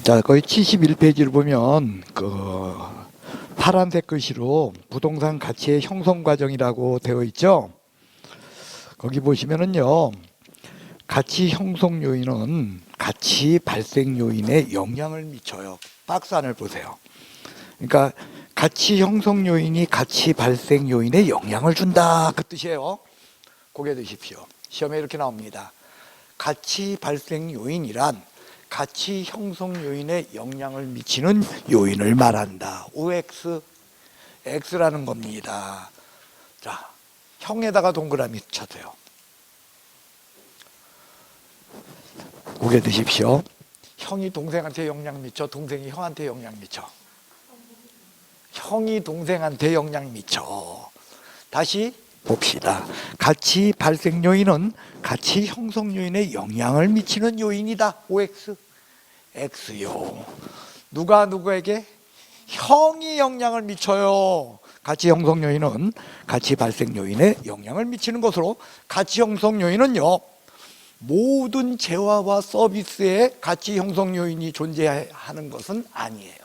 자, 거의 71페이지를 보면 파란색 글씨로 부동산 가치의 형성 과정이라고 되어 있죠. 거기 보시면은요, 가치 형성 요인은 가치 발생 요인에 영향을 미쳐요. 박스 안을 보세요. 그러니까 가치 형성 요인이 가치 발생 요인에 영향을 준다, 그 뜻이에요. 고개 드십시오. 시험에 이렇게 나옵니다. 가치 발생 요인이란 가치 형성 요인에 영향을 미치는 요인을 말한다. OX, X라는 겁니다. 자, 형에다가 동그라미 쳐세요. 고개 드십시오. 형이 동생한테 영향 미쳐, 동생이 형한테 영향 미쳐. 형이 동생한테 영향 미쳐. 다시 봅시다. 가치 발생 요인은 가치 형성 요인에 영향을 미치는 요인이다. OX, X요. 누가 누구에게? 형이 영향을 미쳐요. 가치 형성 요인은 가치 발생 요인에 영향을 미치는 것으로, 가치 형성 요인은요, 모든 재화와 서비스에 가치 형성 요인이 존재하는 것은 아니에요.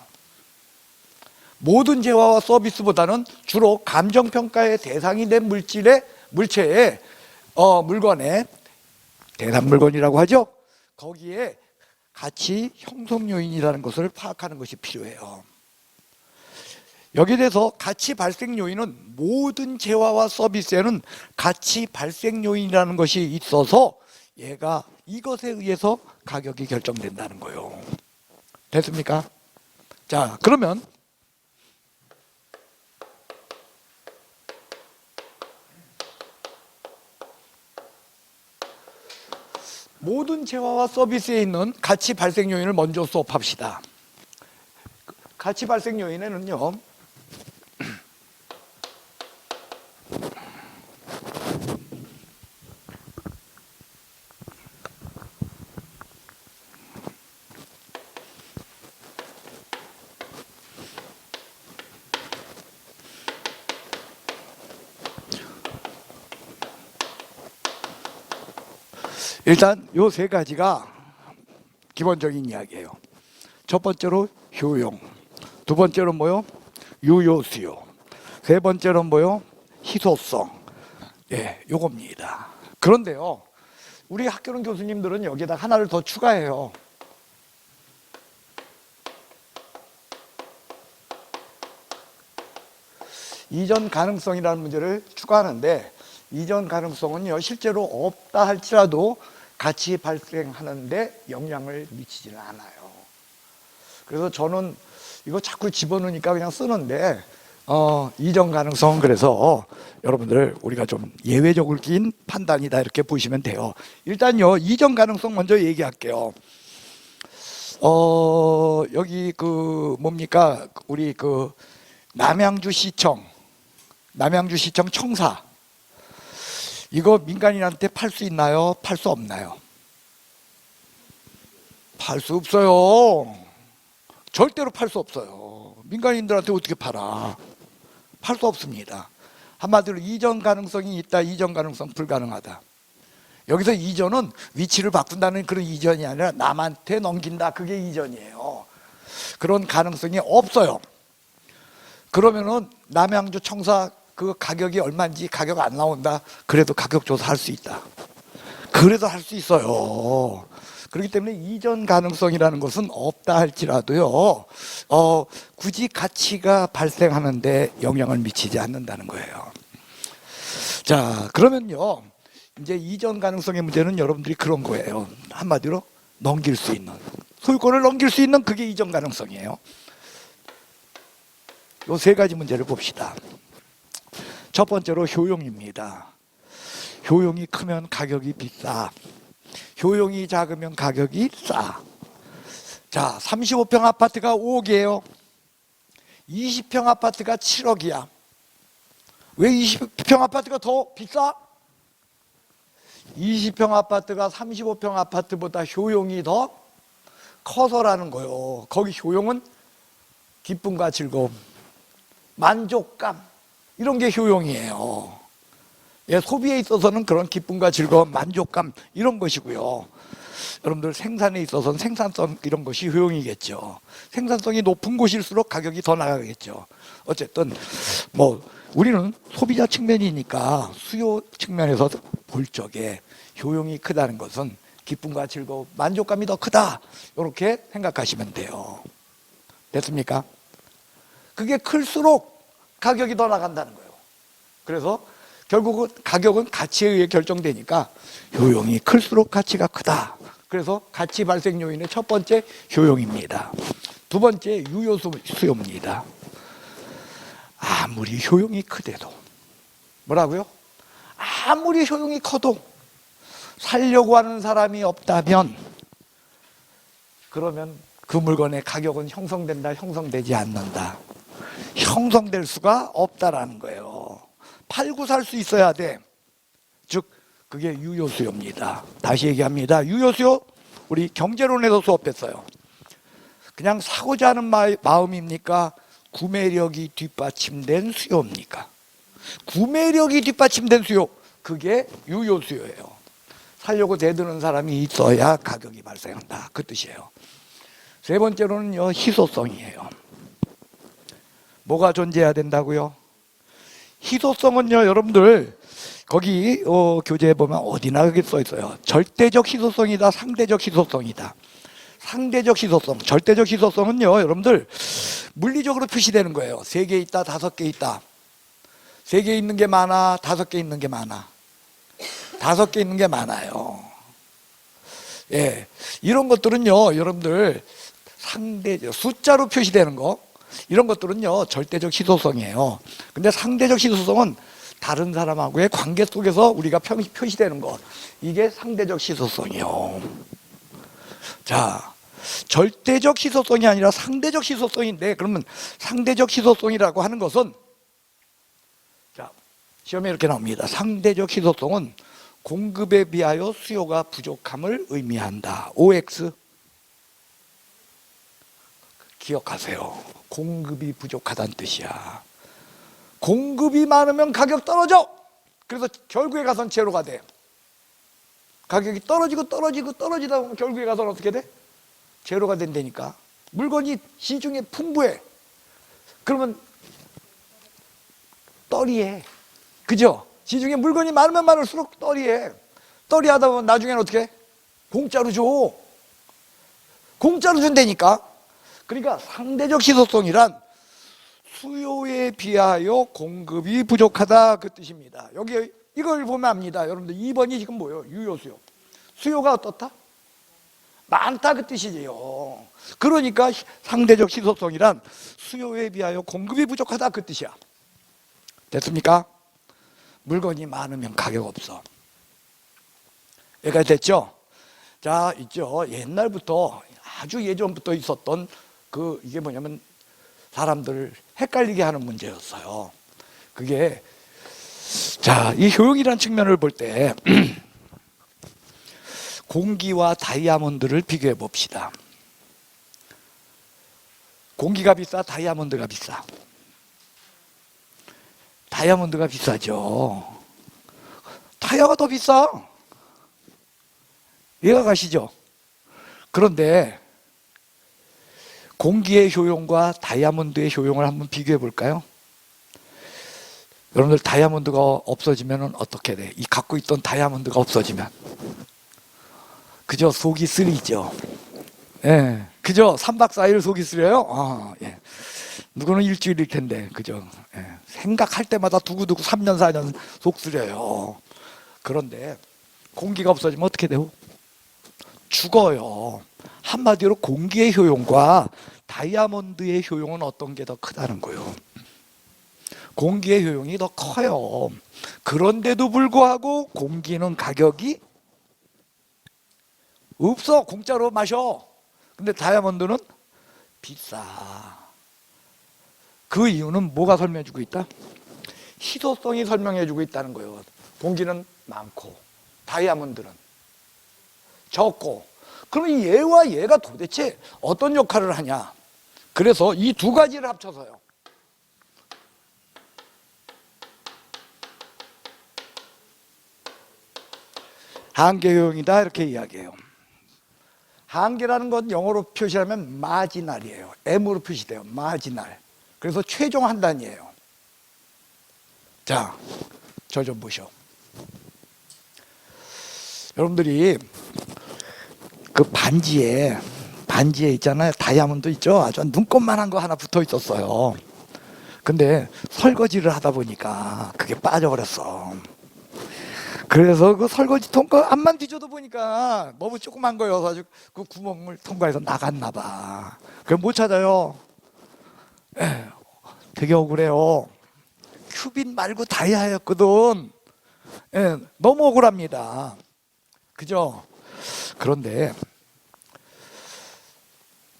모든 재화와 서비스보다는 주로 감정평가의 대상이 된 물체의 물건에, 대상 물건이라고 하죠. 거기에 가치 형성 요인이라는 것을 파악하는 것이 필요해요. 여기에 대해서 가치 발생 요인은 모든 재화와 서비스에는 가치 발생 요인이라는 것이 있어서 얘가 이것에 의해서 가격이 결정된다는 거예요. 됐습니까? 자, 그러면 모든 재화와 서비스에 있는 가치 발생 요인을 먼저 수업합시다. 가치 발생 요인에는요, 일단 요 세 가지가 기본적인 이야기예요. 첫 번째로 효용, 두 번째로 뭐요? 유효 수요, 세 번째로 뭐요? 희소성. 예, 요겁니다. 그런데요, 우리 학교는 교수님들은 여기에다 하나를 더 추가해요. 이전 가능성이라는 문제를 추가하는데, 이전 가능성은요, 실제로 없다 할지라도 같이 발생하는데 영향을 미치지는 않아요. 그래서 저는 이거 자꾸 집어넣으니까 그냥 쓰는데, 이전 가능성은 그래서 여러분들 우리가 좀 예외적으로 낀 판단이다, 이렇게 보시면 돼요. 일단요, 이전 가능성 먼저 얘기할게요. 여기 뭡니까? 우리 남양주시청 청사, 이거 민간인한테 팔 수 있나요? 팔 수 없나요? 팔 수 없어요. 절대로 팔 수 없어요. 민간인들한테 어떻게 팔아? 팔 수 없습니다. 한마디로 이전 가능성이 있다, 이전 가능성 불가능하다. 여기서 이전은 위치를 바꾼다는 그런 이전이 아니라 남한테 넘긴다, 그게 이전이에요. 그런 가능성이 없어요. 그러면은 남양주 청사 그 가격이 얼마인지 가격 안 나온다, 그래도 가격 조사할 수 있다. 그래도 할 수 있어요. 그렇기 때문에 이전 가능성이라는 것은 없다 할지라도요, 굳이 가치가 발생하는데 영향을 미치지 않는다는 거예요. 자, 그러면요, 이제 이전 가능성의 문제는 여러분들이 그런 거예요. 한마디로 넘길 수 있는, 소유권을 넘길 수 있는, 그게 이전 가능성이에요. 요 세 가지 문제를 봅시다. 첫 번째로 효용입니다. 효용이 크면 가격이 비싸, 효용이 작으면 가격이 싸. 자, 35평 아파트가 5억이에요. 20평 아파트가 7억이야. 왜 20평 아파트가 더 비싸? 20평 아파트가 35평 아파트보다 효용이 더 커서라는 거예요. 거기 효용은 기쁨과 즐거움, 만족감, 이런 게 효용이에요. 예, 소비에 있어서는 그런 기쁨과 즐거움, 만족감, 이런 것이고요. 여러분들 생산에 있어서는 생산성 이런 것이 효용이겠죠. 생산성이 높은 곳일수록 가격이 더 나가겠죠. 어쨌든 뭐 우리는 소비자 측면이니까 수요 측면에서 볼 적에 효용이 크다는 것은 기쁨과 즐거움, 만족감이 더 크다, 이렇게 생각하시면 돼요. 됐습니까? 그게 클수록 가격이 더 나간다는 거예요. 그래서 결국은 가격은 가치에 의해 결정되니까 효용이 클수록 가치가 크다. 그래서 가치 발생 요인의 첫 번째 효용입니다. 두 번째 유효수요입니다. 아무리 효용이 크대도, 뭐라고요? 아무리 효용이 커도 살려고 하는 사람이 없다면 그러면 그 물건의 가격은 형성된다, 형성되지 않는다. 형성될 수가 없다라는 거예요. 팔고 살 수 있어야 돼. 즉 그게 유효수요입니다. 다시 얘기합니다. 유효수요, 우리 경제론에서 수업했어요. 그냥 사고자 하는 마음입니까? 구매력이 뒷받침된 수요입니까? 구매력이 뒷받침된 수요, 그게 유효수요예요. 살려고 대드는 사람이 있어야 가격이 발생한다, 그 뜻이에요. 세 번째로는요, 희소성이에요. 뭐가 존재해야 된다고요? 희소성은요, 여러분들 거기 교재에 보면 어디나 그게 써 있어요. 절대적 희소성이다, 상대적 희소성이다. 상대적 희소성, 절대적 희소성은요, 여러분들 물리적으로 표시되는 거예요. 3개 있다, 5개 있다. 3개 있는 게 많아, 5개 있는 게 많아. 5개 있는 게 많아요. 예, 이런 것들은요, 여러분들 상대적, 숫자로 표시되는 거, 이런 것들은요 절대적 희소성이에요. 근데 상대적 희소성은 다른 사람하고의 관계 속에서 우리가 표시되는 거, 이게 상대적 희소성이요. 자, 절대적 희소성이 아니라 상대적 희소성인데, 그러면 상대적 희소성이라고 하는 것은, 자, 시험에 이렇게 나옵니다. 상대적 희소성은 공급에 비하여 수요가 부족함을 의미한다. OX 기억하세요. 공급이 부족하다는 뜻이야. 공급이 많으면 가격 떨어져. 그래서 결국에 가서는 제로가 돼. 가격이 떨어지다 보면 결국에 가서는 어떻게 돼? 제로가 된다니까. 물건이 시중에 풍부해. 그러면 떨이해. 그죠? 시중에 물건이 많으면 많을수록 떨이해. 떨이하다 보면 나중에는 어떻게 해? 공짜로 줘. 공짜로 준다니까. 그러니까 상대적 희소성이란 수요에 비하여 공급이 부족하다, 그 뜻입니다. 여기 이걸 보면 압니다. 여러분들 2번이 지금 뭐예요? 유효수요. 수요가 어떻다? 많다, 그 뜻이지요. 그러니까 상대적 희소성이란 수요에 비하여 공급이 부족하다, 그 뜻이야. 됐습니까? 물건이 많으면 가격 없어. 여기까지 됐죠? 자, 있죠. 옛날부터, 아주 예전부터 있었던 이게 뭐냐면 사람들을 헷갈리게 하는 문제였어요. 그게, 자, 이 효용이라는 측면을 볼 때 공기와 다이아몬드를 비교해 봅시다. 공기가 비싸, 다이아몬드가 비싸? 다이아몬드가 비싸죠. 다이아가 더 비싸. 이해가 가시죠? 그런데 공기의 효용과 다이아몬드의 효용을 한번 비교해 볼까요? 여러분들 다이아몬드가 없어지면 어떻게 돼? 이 갖고 있던 다이아몬드가 없어지면 그저 속이 쓰리죠. 예, 그저 3박 4일 속이 쓰려요? 아, 예. 누구는 일주일일 텐데, 그죠? 예. 생각할 때마다 두고두고 3년 4년 속 쓰려요. 그런데 공기가 없어지면 어떻게 돼요? 죽어요. 한마디로 공기의 효용과 다이아몬드의 효용은 어떤 게 더 크다는 거예요. 공기의 효용이 더 커요. 그런데도 불구하고 공기는 가격이 없어. 공짜로 마셔. 근데 다이아몬드는 비싸. 그 이유는 뭐가 설명해주고 있다? 희소성이 설명해주고 있다는 거예요. 공기는 많고 다이아몬드는 적고. 그럼 얘와 얘가 도대체 어떤 역할을 하냐? 그래서 이 두 가지를 합쳐서요, 한계효용이다, 이렇게 이야기해요. 한계라는 건 영어로 표시하면 마지날이에요. M으로 표시돼요. 마지날. 그래서 최종 한단이에요. 자, 저 좀 보셔. 여러분들이 그 반지에 있잖아요. 다이아몬드 있죠? 아주 눈곱만한 거 하나 붙어 있었어요. 근데 설거지를 하다 보니까 그게 빠져버렸어. 그래서 그 설거지통 거 앞만 뒤져도 보니까 너무 조그만 거여서 그 구멍을 통과해서 나갔나 봐. 그럼 못 찾아요. 되게 억울해요. 큐빅 말고 다이아였거든. 너무 억울합니다. 그죠? 그런데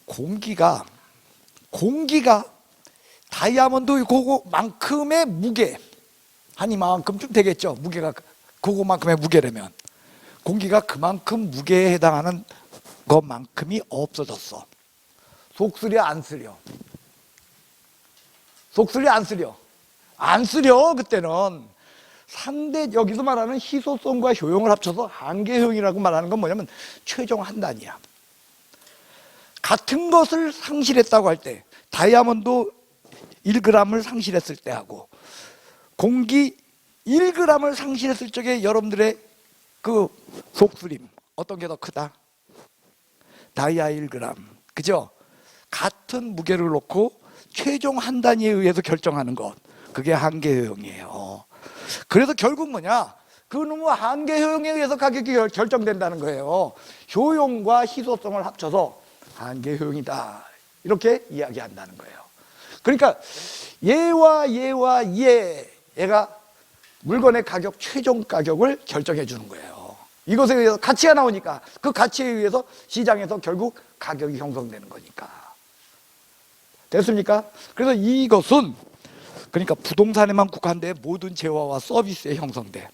공기가 다이아몬드 그거만큼의 무게, 한 이만큼쯤 되겠죠. 무게가 그거만큼의 무게라면 공기가 그만큼 무게에 해당하는 것만큼이 없어졌어. 속쓰려 안 쓰려? 속쓰려 안 쓰려? 안 쓰려. 그때는 상대, 여기서 말하는 희소성과 효용을 합쳐서 한계효용이라고 말하는 건 뭐냐면 최종 한단이야. 같은 것을 상실했다고 할 때, 다이아몬드 1g을 상실했을 때 하고 공기 1g을 상실했을 적에 여러분들의 그 속쓰림 어떤 게 더 크다? 다이아 1g. 그죠? 같은 무게를 놓고 최종 한단위에 의해서 결정하는 것, 그게 한계효용이에요. 그래서 결국 뭐냐? 그 놈의 한계효용에 의해서 가격이 결정된다는 거예요. 효용과 희소성을 합쳐서 한계효용이다, 이렇게 이야기한다는 거예요. 그러니까 얘와 얘가 물건의 가격, 최종 가격을 결정해 주는 거예요. 이것에 의해서 가치가 나오니까 그 가치에 의해서 시장에서 결국 가격이 형성되는 거니까. 됐습니까? 그래서 이것은 그러니까 부동산에만 국한돼 모든 재화와 서비스에 형성돼.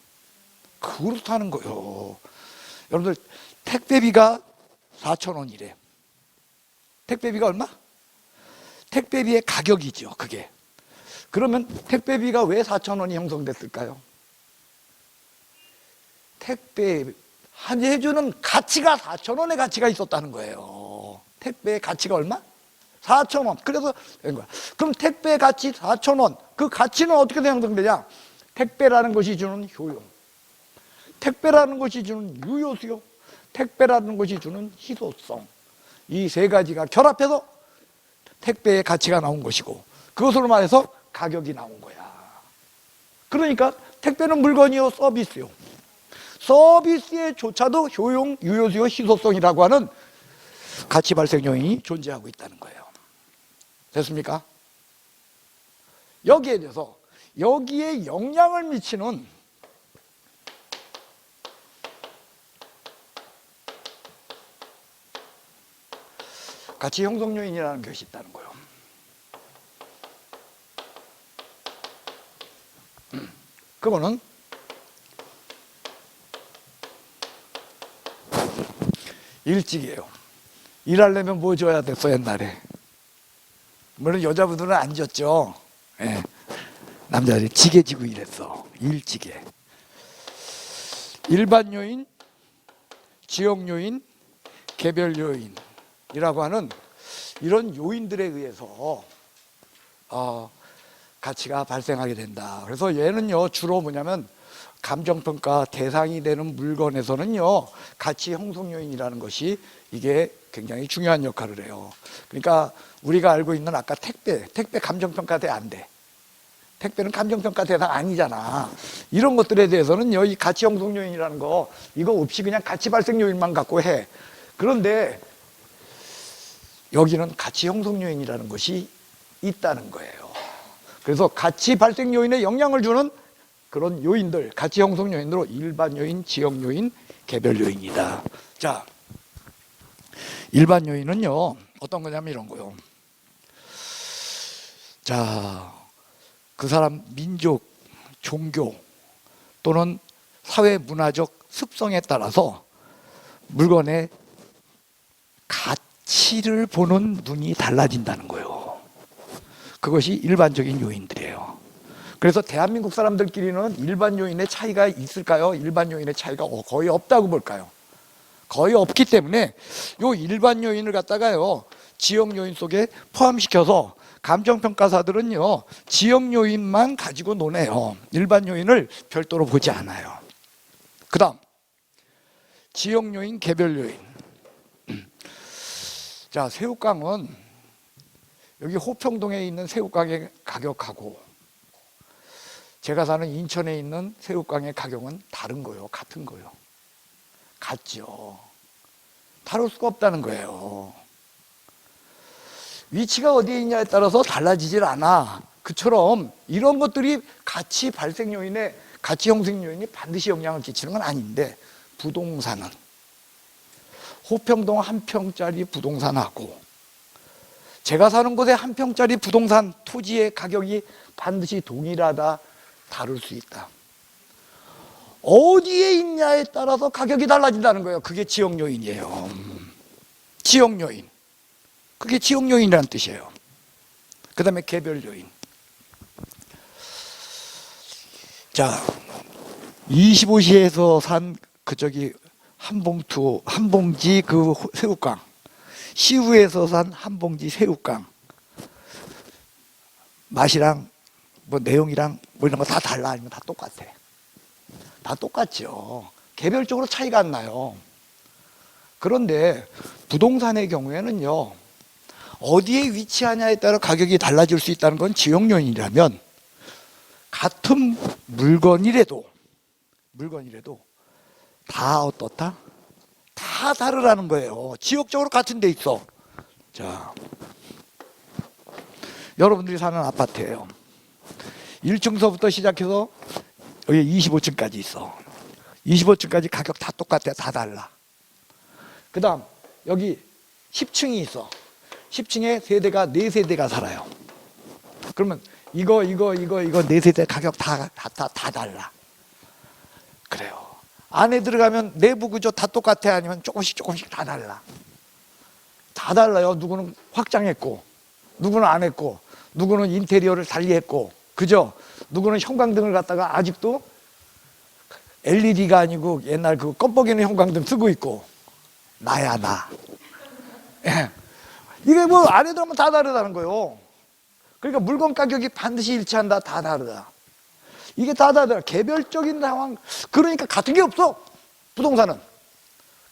그렇다는 거예요. 여러분들 택배비가 4,000원이래. 택배비가 얼마? 택배비의 가격이죠, 그게. 그러면 택배비가 왜 4,000원이 형성됐을까요? 택배 해주는 가치가 4,000원의 가치가 있었다는 거예요. 택배의 가치가 얼마? 4,000원. 그래서 된 거야. 그럼 택배 가치 4,000원. 그 가치는 어떻게 형성되냐? 택배라는 것이 주는 효용, 택배라는 것이 주는 유효수요, 택배라는 것이 주는 희소성, 이 세 가지가 결합해서 택배의 가치가 나온 것이고, 그것으로 말해서 가격이 나온 거야. 그러니까 택배는 물건이요, 서비스요. 서비스에조차도 효용, 유효수요, 희소성이라고 하는 가치 발생 요인이 존재하고 있다는 거예요. 됐습니까? 여기에 대해서 여기에 영향을 미치는 가치 형성 요인이라는 것이 있다는 거예요. 그거는 일찍이에요. 일하려면 뭐 줘야 됐어, 옛날에. 물론 여자분들은 안 줬죠. 예. 남자들이 지게 지고 일했어. 일지게. 일반 요인, 지역 요인, 개별 요인이라고 하는 이런 요인들에 의해서 가치가 발생하게 된다. 그래서 얘는요, 주로 뭐냐면 감정평가 대상이 되는 물건에서는요, 가치 형성 요인이라는 것이 이게 굉장히 중요한 역할을 해요. 그러니까 우리가 알고 있는 아까 택배 감정평가 대 안 돼. 택배는 감정평가 대상 아니잖아. 이런 것들에 대해서는요, 이 가치 형성 요인이라는 거, 이거 없이 그냥 가치 발생 요인만 갖고 해. 그런데 여기는 가치 형성 요인이라는 것이 있다는 거예요. 그래서 가치 발생 요인에 영향을 주는 그런 요인들, 가치 형성 요인으로 일반 요인, 지역 요인, 개별 요인이다. 자, 일반 요인은요, 어떤 거냐면 이런 거요. 자, 그 사람 민족, 종교 또는 사회 문화적 습성에 따라서 물건의 가치를 보는 눈이 달라진다는 거예요. 그것이 일반적인 요인들이에요. 그래서 대한민국 사람들끼리는 일반 요인의 차이가 있을까요? 일반 요인의 차이가 거의 없다고 볼까요? 거의 없기 때문에 요 일반 요인을 갖다가요 지역 요인 속에 포함시켜서 감정평가사들은요 지역 요인만 가지고 노네요. 일반 요인을 별도로 보지 않아요. 그 다음 지역 요인, 개별 요인. 자, 새우깡은 여기 호평동에 있는 새우깡의 가격하고 제가 사는 인천에 있는 새우깡의 가격은 다른 거예요, 같은 거예요. 같죠. 다를 수가 없다는 거예요. 위치가 어디에 있냐에 따라서 달라지질 않아. 그처럼 이런 것들이 가치 발생 요인에, 가치 형성 요인이 반드시 영향을 끼치는 건 아닌데, 부동산은 호평동 한 평짜리 부동산하고 제가 사는 곳에 한 평짜리 부동산 토지의 가격이 반드시 동일하다, 다를 수 있다. 어디에 있냐에 따라서 가격이 달라진다는 거예요. 그게 지역 요인이에요. 지역 요인. 그게 지역 요인이라는 뜻이에요. 그 다음에 개별 요인. 자, 25시에서 산 한 봉지 그 새우깡, 시후에서 산 한 봉지 새우깡 맛이랑 뭐 내용이랑 뭐 이런 거 다 달라? 아니면 다 똑같아? 다 똑같죠. 개별적으로 차이가 안 나요. 그런데 부동산의 경우에는요 어디에 위치하냐에 따라 가격이 달라질 수 있다는 건 지역 요인이라면, 같은 물건이라도 다 어떻다? 다 다르라는 거예요. 지역적으로 같은 데 있어. 자, 여러분들이 사는 아파트예요. 1층서부터 시작해서 여기 25층까지 있어. 25층까지 가격 다 똑같아. 다 달라. 그 다음 여기 10층이 있어. 10층에 세대가 4세대가 살아요. 그러면 이거 4세대 가격 다 달라. 그래요. 안에 들어가면 내부 구조 다 똑같아? 아니면 조금씩 다 달라? 다 달라요. 누구는 확장했고, 누구는 안 했고, 누구는 인테리어를 달리했고, 그죠? 누구는 형광등을 갖다가 아직도 LED가 아니고 옛날 그 껌뻑이는 형광등 쓰고 있고. 나야 나. 예. 이게 뭐 안에 들어가면 다 다르다는 거예요. 그러니까 물건 가격이 반드시 일치한다, 다 다르다. 이게 다 다르다. 개별적인 상황. 그러니까 같은 게 없어. 부동산은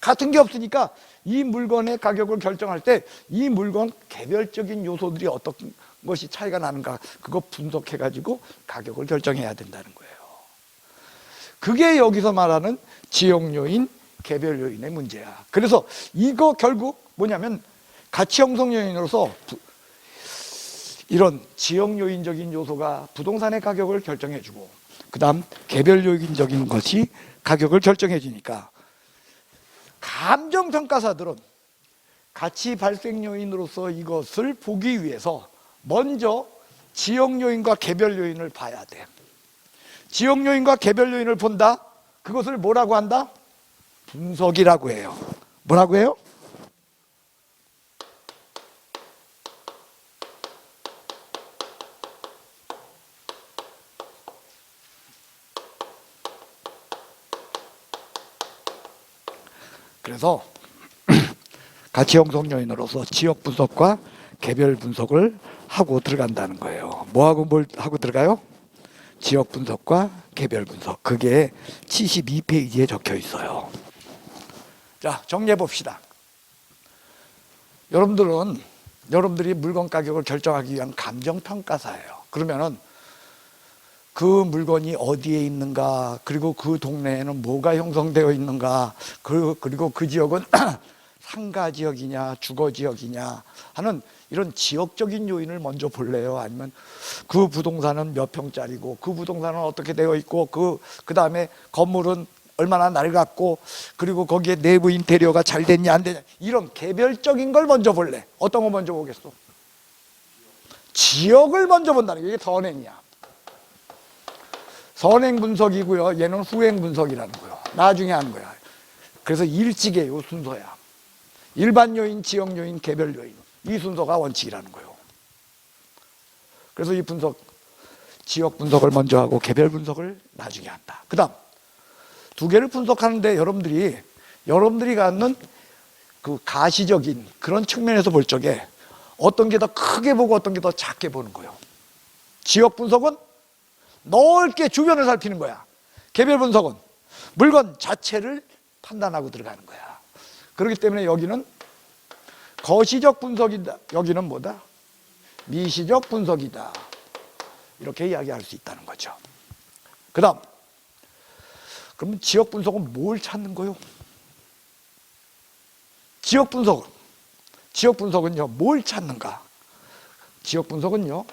같은 게 없으니까 이 물건의 가격을 결정할 때 이 물건 개별적인 요소들이 어떤 것이 차이가 나는가, 그거 분석해 가지고 가격을 결정해야 된다는 거예요. 그게 여기서 말하는 지역 요인, 개별 요인의 문제야. 그래서 이거 결국 뭐냐면 가치 형성 요인으로서 이런 지역 요인적인 요소가 부동산의 가격을 결정해 주고, 그 다음 개별 요인적인 것이 가격을 결정해 주니까, 감정평가사들은 가치 발생 요인으로서 이것을 보기 위해서 먼저 지역 요인과 개별 요인을 봐야 돼. 지역 요인과 개별 요인을 본다? 그것을 뭐라고 한다? 분석이라고 해요. 뭐라고 해요? 그래서 가치 형성 요인으로서 지역 분석과 개별 분석을 하고 들어간다는 거예요. 뭐하고 뭘 하고 들어가요? 지역 분석과 개별 분석. 그게 72페이지에 적혀 있어요. 자, 정리해 봅시다. 여러분들이 물건 가격을 결정하기 위한 감정평가사예요. 그러면은 그 물건이 어디에 있는가, 그리고 그 동네에는 뭐가 형성되어 있는가, 그리고 그 지역은 상가 지역이냐 주거 지역이냐 하는 이런 지역적인 요인을 먼저 볼래요? 아니면 그 부동산은 몇 평짜리고, 그 부동산은 어떻게 되어 있고, 그 다음에 건물은 얼마나 낡았고, 그리고 거기에 내부 인테리어가 잘 됐냐 안 됐냐, 이런 개별적인 걸 먼저 볼래? 어떤 거 먼저 보겠어? 지역을 먼저 본다는 게, 이게 선행이야. 선행 분석이고요. 얘는 후행 분석이라는 거예요. 나중에 하는 거야. 그래서 일찍이에요. 순서야. 일반 요인, 지역 요인, 개별 요인. 이 순서가 원칙이라는 거예요. 그래서 이 분석, 지역 분석을 먼저 하고 개별 분석을 나중에 한다. 그 다음 2개를 분석하는데 여러분들이 여러분들이 갖는 그 가시적인 그런 측면에서 볼 적에 어떤 게 더 크게 보고 어떤 게 더 작게 보는 거예요. 지역 분석은 넓게 주변을 살피는 거야. 개별 분석은 물건 자체를 판단하고 들어가는 거야. 그렇기 때문에 여기는 거시적 분석이다. 여기는 뭐다? 미시적 분석이다. 이렇게 이야기할 수 있다는 거죠. 그 다음, 그러면 지역 분석은 뭘 찾는 거요? 지역 분석은요, 뭘 찾는가? 지역 분석은요,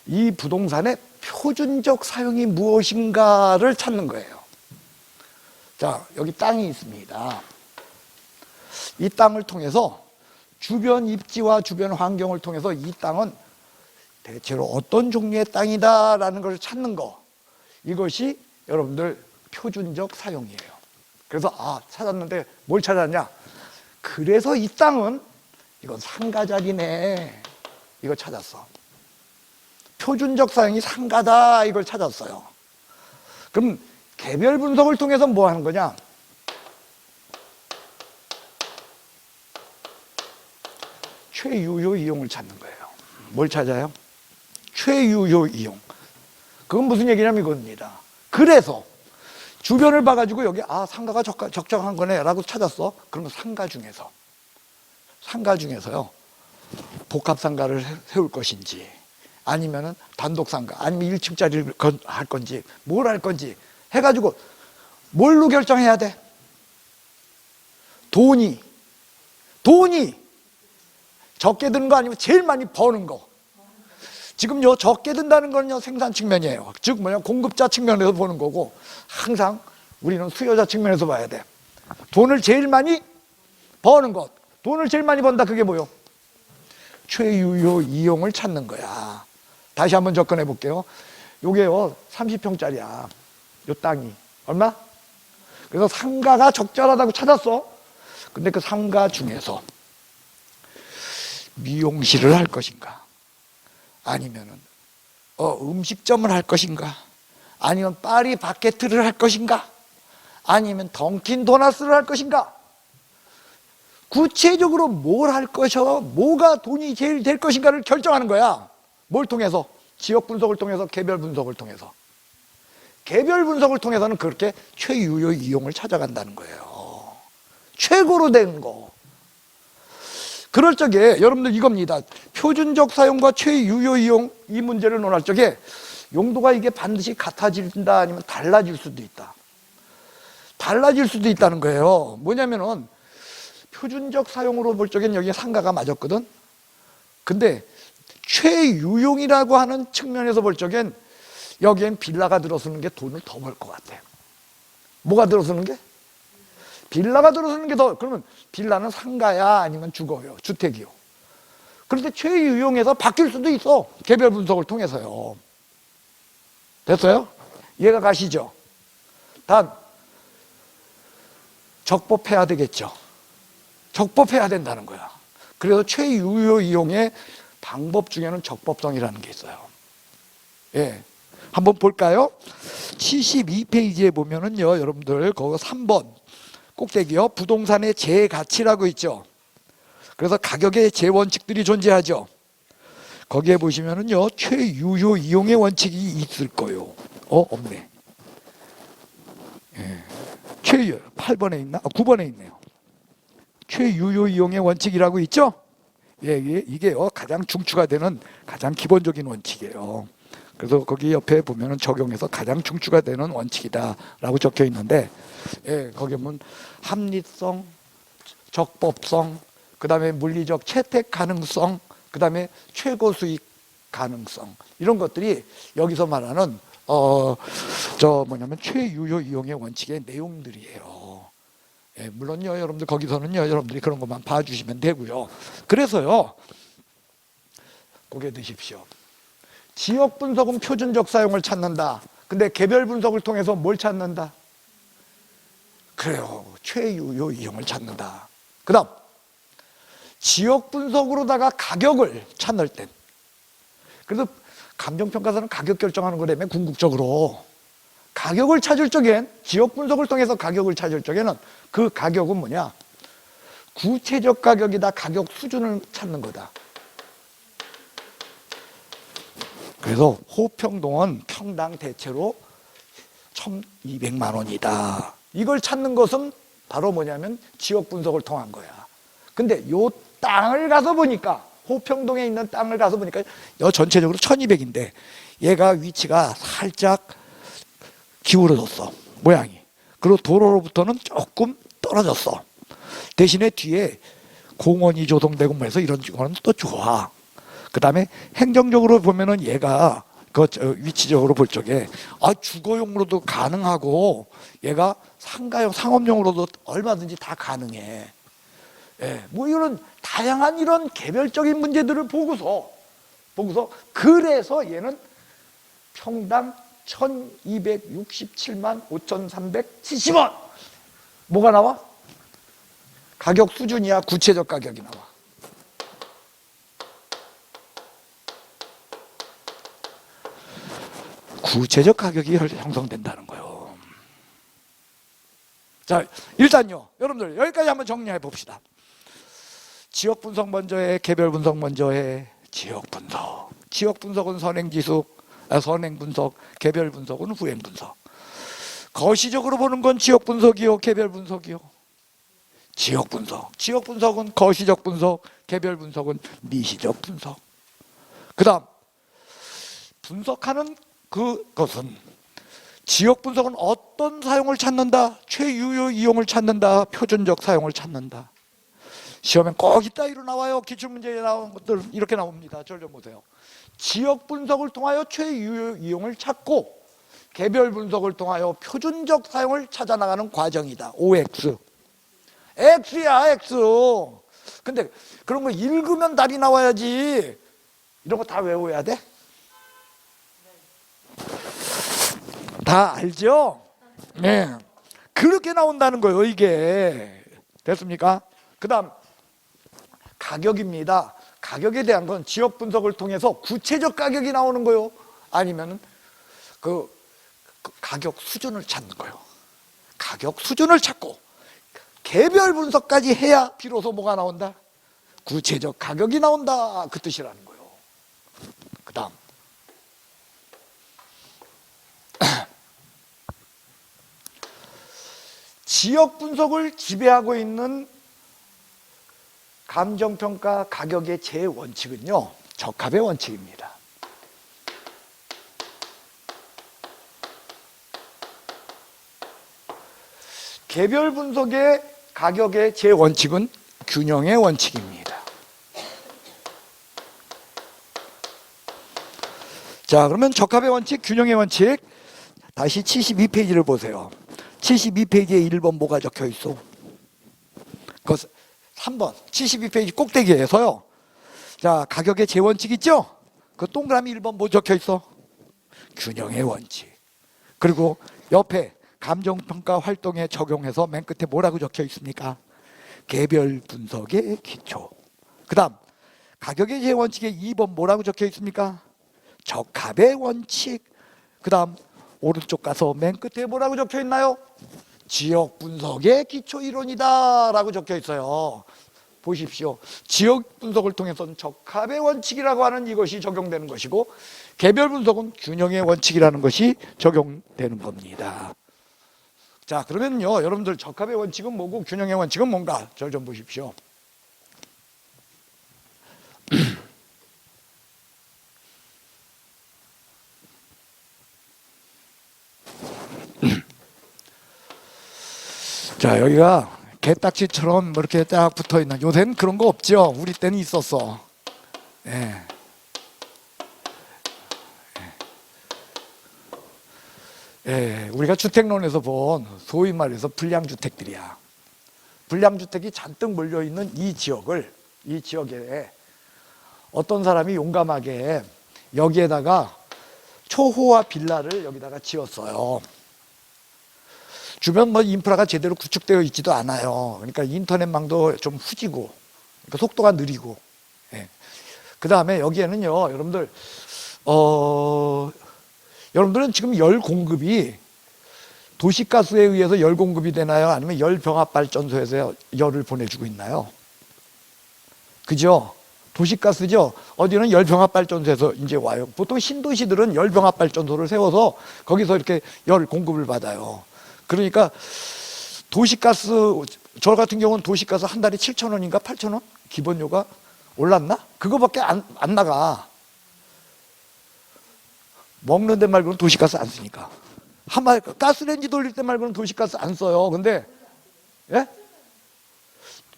이 부동산의 표준적 사용이 무엇인가를 찾는 거예요. 자, 여기 땅이 있습니다. 이 땅을 통해서 주변 입지와 주변 환경을 통해서 이 땅은 대체로 어떤 종류의 땅이다라는 것을 찾는 거, 이것이 여러분들 표준적 사용이에요. 그래서 찾았는데 뭘 찾았냐? 그래서 이 땅은 이건 상가자리네, 이거 찾았어. 표준적 사용이 상가다, 이걸 찾았어요. 그럼 개별 분석을 통해서 뭐 하는 거냐? 최유효 이용을 찾는 거예요. 뭘 찾아요? 최유효 이용. 그건 무슨 얘기냐면 이겁니다. 그래서 주변을 봐가지고 여기 상가가 적정한 거네 라고 찾았어. 그러면 상가 중에서요, 복합상가를 세울 것인지, 아니면은 단독상가, 아니면 1층짜리를 할 건지, 뭘 할 건지 해가지고 뭘로 결정해야 돼? 돈이 적게 드는 거 아니면 제일 많이 버는 거. 지금요, 적게 든다는 건요, 생산 측면이에요. 즉 뭐냐, 공급자 측면에서 보는 거고, 항상 우리는 수요자 측면에서 봐야 돼. 돈을 제일 많이 버는 것. 돈을 제일 많이 번다, 그게 뭐요? 최유효 이용을 찾는 거야. 다시 한번 접근해 볼게요. 요게요, 30평짜리야. 요 땅이. 얼마? 그래서 상가가 적절하다고 찾았어. 근데 그 상가 중에서 미용실을 할 것인가? 아니면은 음식점을 할 것인가? 아니면 파리바게트를 할 것인가? 아니면 던킨 도너스를 할 것인가? 구체적으로 뭘 할 것이어, 뭐가 돈이 제일 될 것인가를 결정하는 거야. 뭘 통해서? 지역 분석을 통해서, 개별 분석을 통해서. 개별 분석을 통해서는 그렇게 최유효 이용을 찾아간다는 거예요. 최고로 된 거. 그럴 적에 여러분들 이겁니다. 표준적 사용과 최유효 이용, 이 문제를 논할 적에 용도가 이게 반드시 같아진다, 아니면 달라질 수도 있다. 달라질 수도 있다는 거예요. 뭐냐면은 표준적 사용으로 볼 적엔 여기 상가가 맞았거든. 근데 최유용이라고 하는 측면에서 볼 적엔 여기엔 빌라가 들어서는 게 돈을 더 벌 것 같아. 뭐가 들어서는 게? 빌라가 들어서는 게 더. 그러면 빌라는 상가야, 아니면 주거요, 주택이요. 그런데 최유용에서 바뀔 수도 있어. 개별 분석을 통해서요. 됐어요? 이해가 가시죠? 단 적법해야 되겠죠. 적법해야 된다는 거야. 그래서 최유효 이용의 방법 중에는 적법성이라는 게 있어요. 예, 한번 볼까요? 72페이지에 보면은요, 여러분들 거기 3번 꼭대기요, 부동산의 재가치라고 있죠. 그래서 가격의 재원칙들이 존재하죠. 거기에 보시면은요, 최유효 이용의 원칙이 있을 거요. 없네. 예. 8번에 있나? 9번에 있네요. 최유효 이용의 원칙이라고 있죠? 예, 이게요, 가장 중추가 되는 가장 기본적인 원칙이에요. 그래서 거기 옆에 보면은 적용해서 가장 중추가 되는 원칙이다라고 적혀 있는데, 예, 거기 보면 합리성, 적법성, 그 다음에 물리적 채택 가능성, 그 다음에 최고 수익 가능성, 이런 것들이 여기서 말하는 최유효 이용의 원칙의 내용들이에요. 예, 물론요, 여러분들 거기서는요, 여러분들이 그런 것만 봐주시면 되고요. 그래서요, 고개 드십시오. 지역 분석은 표준적 사용을 찾는다. 근데 개별 분석을 통해서 뭘 찾는다? 그래요, 최유효 이용을 찾는다. 그 다음, 지역 분석으로다가 가격을 찾을 땐, 그래서 감정평가사는 가격 결정하는 거라며 궁극적으로. 가격을 찾을 적엔, 지역 분석을 통해서 가격을 찾을 적에는 그 가격은 뭐냐? 구체적 가격이다, 가격 수준을 찾는 거다. 그래서 호평동은 평당 대체로 1,200만 원이다. 이걸 찾는 것은 바로 뭐냐면 지역 분석을 통한 거야. 근데 요 땅을 가서 보니까, 호평동에 있는 땅을 가서 보니까 여 전체적으로 1,200인데 얘가 위치가 살짝 기울어졌어, 모양이. 그리고 도로로부터는 조금 떨어졌어. 대신에 뒤에 공원이 조성되고 뭐 해서 이런 거는 또 좋아. 그 다음에 행정적으로 보면은 얘가 그 위치적으로 볼 적에 주거용으로도 가능하고 얘가 상가용, 상업용으로도 얼마든지 다 가능해. 예, 뭐 이런 다양한 이런 개별적인 문제들을 보고서 그래서 얘는 평당 1,267만 5,370원. 뭐가 나와? 가격 수준이야, 구체적 가격이 나와. 구체적 가격이 형성된다는 거예요. 자, 일단요, 여러분들 여기까지 한번 정리해 봅시다. 지역 분석 먼저 해, 개별 분석 먼저 해. 지역 분석. 지역 분석은 선행 분석, 개별 분석은 후행 분석. 거시적으로 보는 건 지역 분석이요, 개별 분석이요? 지역 분석. 지역 분석은 거시적 분석, 개별 분석은 미시적 분석. 그 다음 분석하는 그것은, 지역 분석은 어떤 사용을 찾는다? 최유효 이용을 찾는다, 표준적 사용을 찾는다. 시험엔 꼭 이따위로 나와요. 기출문제에 나온 것들 이렇게 나옵니다. 저 좀 보세요. 지역 분석을 통하여 최유효 이용을 찾고 개별 분석을 통하여 표준적 사용을 찾아나가는 과정이다. OX. X야, X. 근데 그런 거 읽으면 답이 나와야지. 이런 거 다 외워야 돼? 다 알죠? 네. 그렇게 나온다는 거예요, 이게. 됐습니까? 그 다음 가격입니다. 가격에 대한 건 지역 분석을 통해서 구체적 가격이 나오는 거요, 아니면 그 가격 수준을 찾는 거예요. 가격 수준을 찾고 개별 분석까지 해야 비로소 뭐가 나온다? 구체적 가격이 나온다, 그 뜻이라는 거예요. 그 다음 지역 분석을 지배하고 있는 감정평가 가격의 제원칙은요, 적합의 원칙입니다. 개별 분석의 가격의 제원칙은 균형의 원칙입니다. 자, 그러면 적합의 원칙, 균형의 원칙, 다시 72페이지를 보세요. 72페이지에 1번 뭐가 적혀 있어? 그 3번 72페이지 꼭대기에서요. 자, 가격의 제원칙 있죠? 그 동그라미 1번 뭐 적혀 있어? 균형의 원칙. 그리고 옆에 감정평가 활동에 적용해서 맨 끝에 뭐라고 적혀 있습니까? 개별 분석의 기초. 그 다음 가격의 제원칙에 2번 뭐라고 적혀 있습니까? 적합의 원칙. 그 다음 오른쪽 가서 맨 끝에 뭐라고 적혀 있나요? 지역 분석의 기초 이론이다 라고 적혀 있어요. 보십시오. 지역 분석을 통해서는 적합의 원칙이라고 하는 이것이 적용되는 것이고, 개별 분석은 균형의 원칙이라는 것이 적용되는 겁니다. 자, 그러면요, 여러분들 적합의 원칙은 뭐고 균형의 원칙은 뭔가 저 좀 보십시오. 자, 여기가 개딱지처럼 뭐 이렇게 딱 붙어 있는, 요새는 그런 거 없죠. 우리 때는 있었어. 예. 예, 우리가 주택론에서 본 소위 말해서 불량주택들이야. 불량주택이 잔뜩 몰려있는 이 지역에 어떤 사람이 용감하게 여기에다가 초호화 빌라를 여기다가 지었어요. 주변 뭐 인프라가 제대로 구축되어 있지도 않아요. 그러니까 인터넷망도 좀 후지고, 그러니까 속도가 느리고. 예. 그 다음에 여기에는요, 여러분들 여러분들은 지금 열 공급이 도시가스에 의해서 열 공급이 되나요? 아니면 열병합발전소에서 열을 보내주고 있나요? 그죠? 도시가스죠? 어디는 열병합발전소에서 이제 와요. 보통 신도시들은 열병합발전소를 세워서 거기서 이렇게 열 공급을 받아요. 그러니까 도시가스, 저 같은 경우는 도시가스 한 달에 7,000원인가 8,000원? 기본료가 올랐나? 그거밖에 안 나가. 먹는 데 말고는 도시가스 안 쓰니까. 한마디 가스레인지 돌릴 때 말고는 도시가스 안 써요. 근데 예?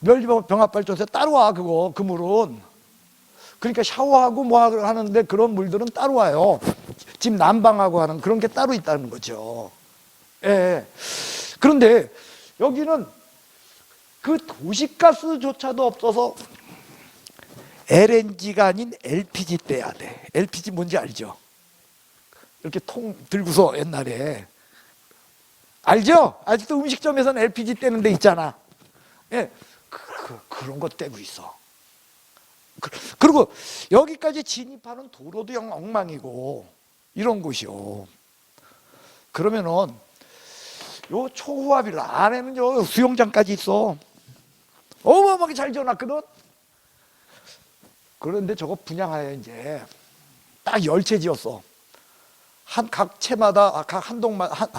멸병합발전소에 따로 와. 그거 그 물은. 그러니까 샤워하고 뭐 하는데 그런 물들은 따로 와요. 집 난방하고 하는 그런 게 따로 있다는 거죠. 예. 그런데 여기는 그 도시가스조차도 없어서 LNG가 아닌 LPG 떼야 돼. LPG 뭔지 알죠? 이렇게 통 들고서 옛날에 알죠? 아직도 음식점에서는 LPG 떼는 데 있잖아. 예, 그런 거 떼고 있어. 그리고 여기까지 진입하는 도로도 영 엉망이고 이런 곳이요. 그러면은 요 초호화빌 안에는 요 수영장까지 있어. 어마어마하게 잘 지어놨거든. 그런데 저거 분양하여 이제 딱 열채 지었어. 각 채마다, 각 한 동마다,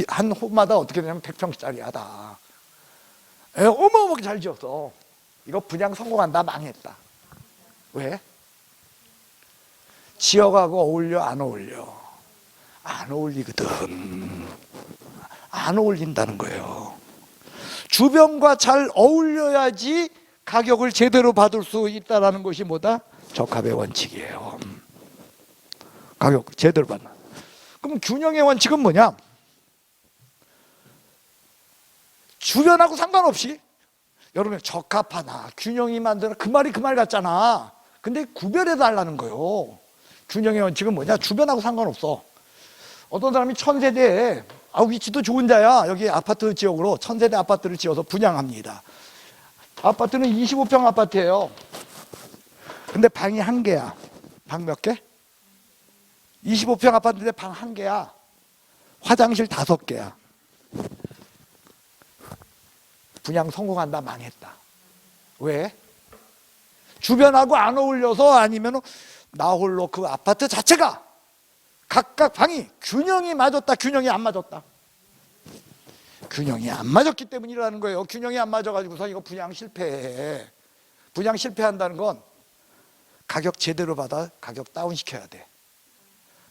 한 호마다 어떻게 되냐면 100평짜리야, 다. 어마어마하게 잘 지었어. 이거 분양 성공한다, 망했다. 왜? 지역하고 어울려, 안 어울려? 안 어울리거든. 안 어울린다는 거예요. 주변과 잘 어울려야지 가격을 제대로 받을 수 있다는 것이 뭐다? 적합의 원칙이에요. 가격 제대로 받는. 그럼 균형의 원칙은 뭐냐? 주변하고 상관없이 여러분 적합하나 균형이 만드나 그 말이 그 말 같잖아. 근데 구별해 달라는 거예요. 균형의 원칙은 뭐냐? 주변하고 상관없어. 어떤 사람이 1000세대에 위치도 좋은 데야. 여기 아파트 지역으로 1000세대 아파트를 지어서 분양합니다. 아파트는 25평 아파트예요. 근데 방이 한 개야. 방 몇 개? 25평 아파트인데 방 한 개야. 화장실 5개야. 분양 성공한다, 망했다. 왜? 주변하고 안 어울려서 아니면 나 홀로 그 아파트 자체가 각각 방이 균형이 맞았다, 균형이 안 맞았다. 균형이 안 맞았기 때문이라는 거예요. 균형이 안 맞아가지고서 이거 분양 실패해. 분양 실패한다는 건 가격 제대로 받아 가격 다운시켜야 돼.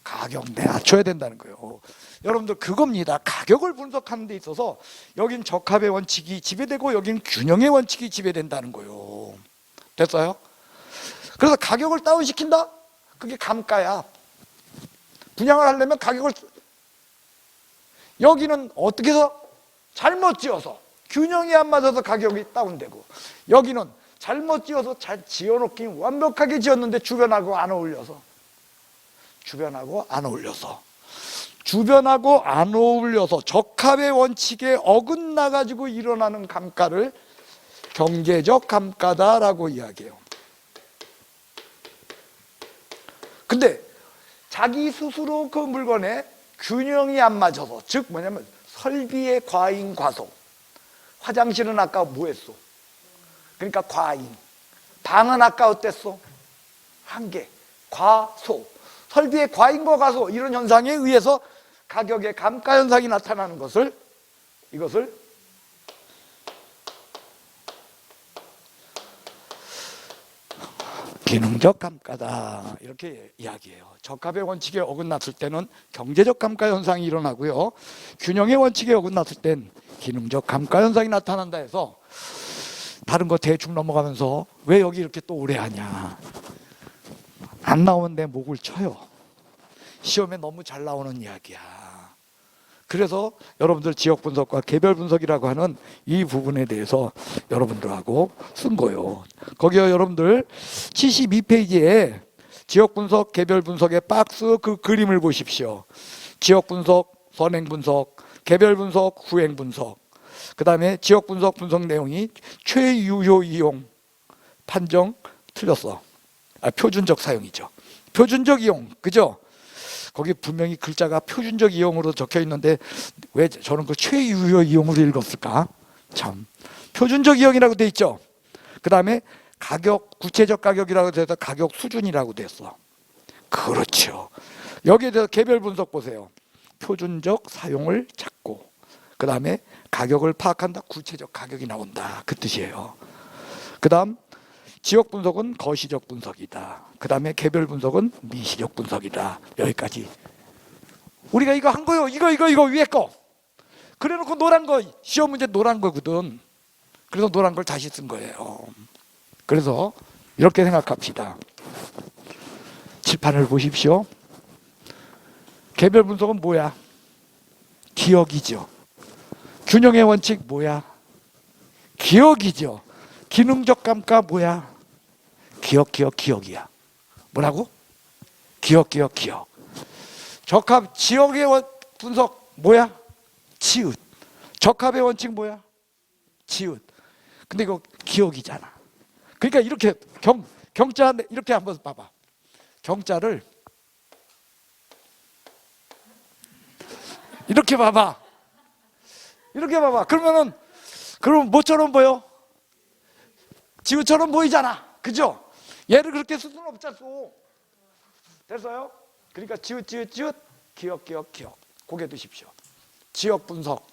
가격 낮춰야 된다는 거예요. 여러분들 그겁니다. 가격을 분석하는 데 있어서 여긴 적합의 원칙이 지배되고 여긴 균형의 원칙이 지배된다는 거예요. 됐어요? 그래서 가격을 다운시킨다? 그게 감가야. 분양을 하려면 가격을 여기는 어떻게 해서? 잘못 지어서 균형이 안 맞아서 가격이 다운되고 여기는 잘못 지어서 잘 지어놓긴 완벽하게 지었는데 주변하고 안 어울려서 주변하고 안 어울려서 적합의 원칙에 어긋나 가지고 일어나는 감가를 경제적 감가다라고 이야기해요. 근데 자기 스스로 그 물건에 균형이 안 맞아서, 즉 뭐냐면 설비의 과잉 과소. 화장실은 아까 뭐 했어? 그러니까 과잉. 방은 아까 어땠어? 한 개. 과소. 설비의 과잉과 과소, 이런 현상에 의해서 가격의 감가 현상이 나타나는 것을, 이것을 기능적 감가다 이렇게 이야기해요. 적합의 원칙에 어긋났을 때는 경제적 감가 현상이 일어나고요, 균형의 원칙에 어긋났을 땐 기능적 감가 현상이 나타난다 해서 다른 거 대충 넘어가면서 왜 여기 이렇게 또 오래 하냐, 안 나오는데 목을 쳐요. 시험에 너무 잘 나오는 이야기야. 그래서 여러분들 지역 분석과 개별 분석이라고 하는 이 부분에 대해서 여러분들하고 쓴 거예요. 거기에 여러분들 72페이지에 지역 분석, 개별 분석의 박스 그 그림을 보십시오. 지역 분석, 선행 분석, 개별 분석, 후행 분석. 그 다음에 지역 분석 내용이 최유효 이용 판정 틀렸어. 표준적 사용이죠. 표준적 이용, 그죠? 거기 분명히 글자가 표준적 이용으로 적혀 있는데 왜 저는 그 최유효 이용으로 읽었을까? 참, 표준적 이용이라고 돼 있죠. 그 다음에 가격, 구체적 가격이라고 돼서 가격 수준이라고 됐어. 그렇죠. 여기에 대해서 개별 분석 보세요. 표준적 사용을 찾고, 그 다음에 가격을 파악한다. 구체적 가격이 나온다. 그 뜻이에요. 그 다음 지역 분석은 거시적 분석이다. 그 다음에 개별 분석은 미시적 분석이다. 여기까지. 우리가 이거 한 거요. 이거 위에 거. 그래놓고 노란 거, 시험 문제 노란 거거든. 그래서 노란 걸 다시 쓴 거예요. 그래서 이렇게 생각합시다. 칠판을 보십시오. 개별 분석은 뭐야? 기억이죠. 균형의 원칙 뭐야? 기억이죠. 기능적 감가 뭐야? 기억이야. 뭐라고? 기억. 적합, 지역의 분석 뭐야? 치읓. 적합의 원칙 뭐야? 치읓. 근데 이거 기억이잖아. 그러니까 이렇게 경자 이렇게 한번 봐봐. 경자를 이렇게 봐봐. 그러면 뭐처럼 보여? 지우처럼 보이잖아. 그죠? 얘를 그렇게 쓸 수는 없잖소. 됐어요? 그러니까 지읒, 기억. 고개 두십시오. 지역 분석.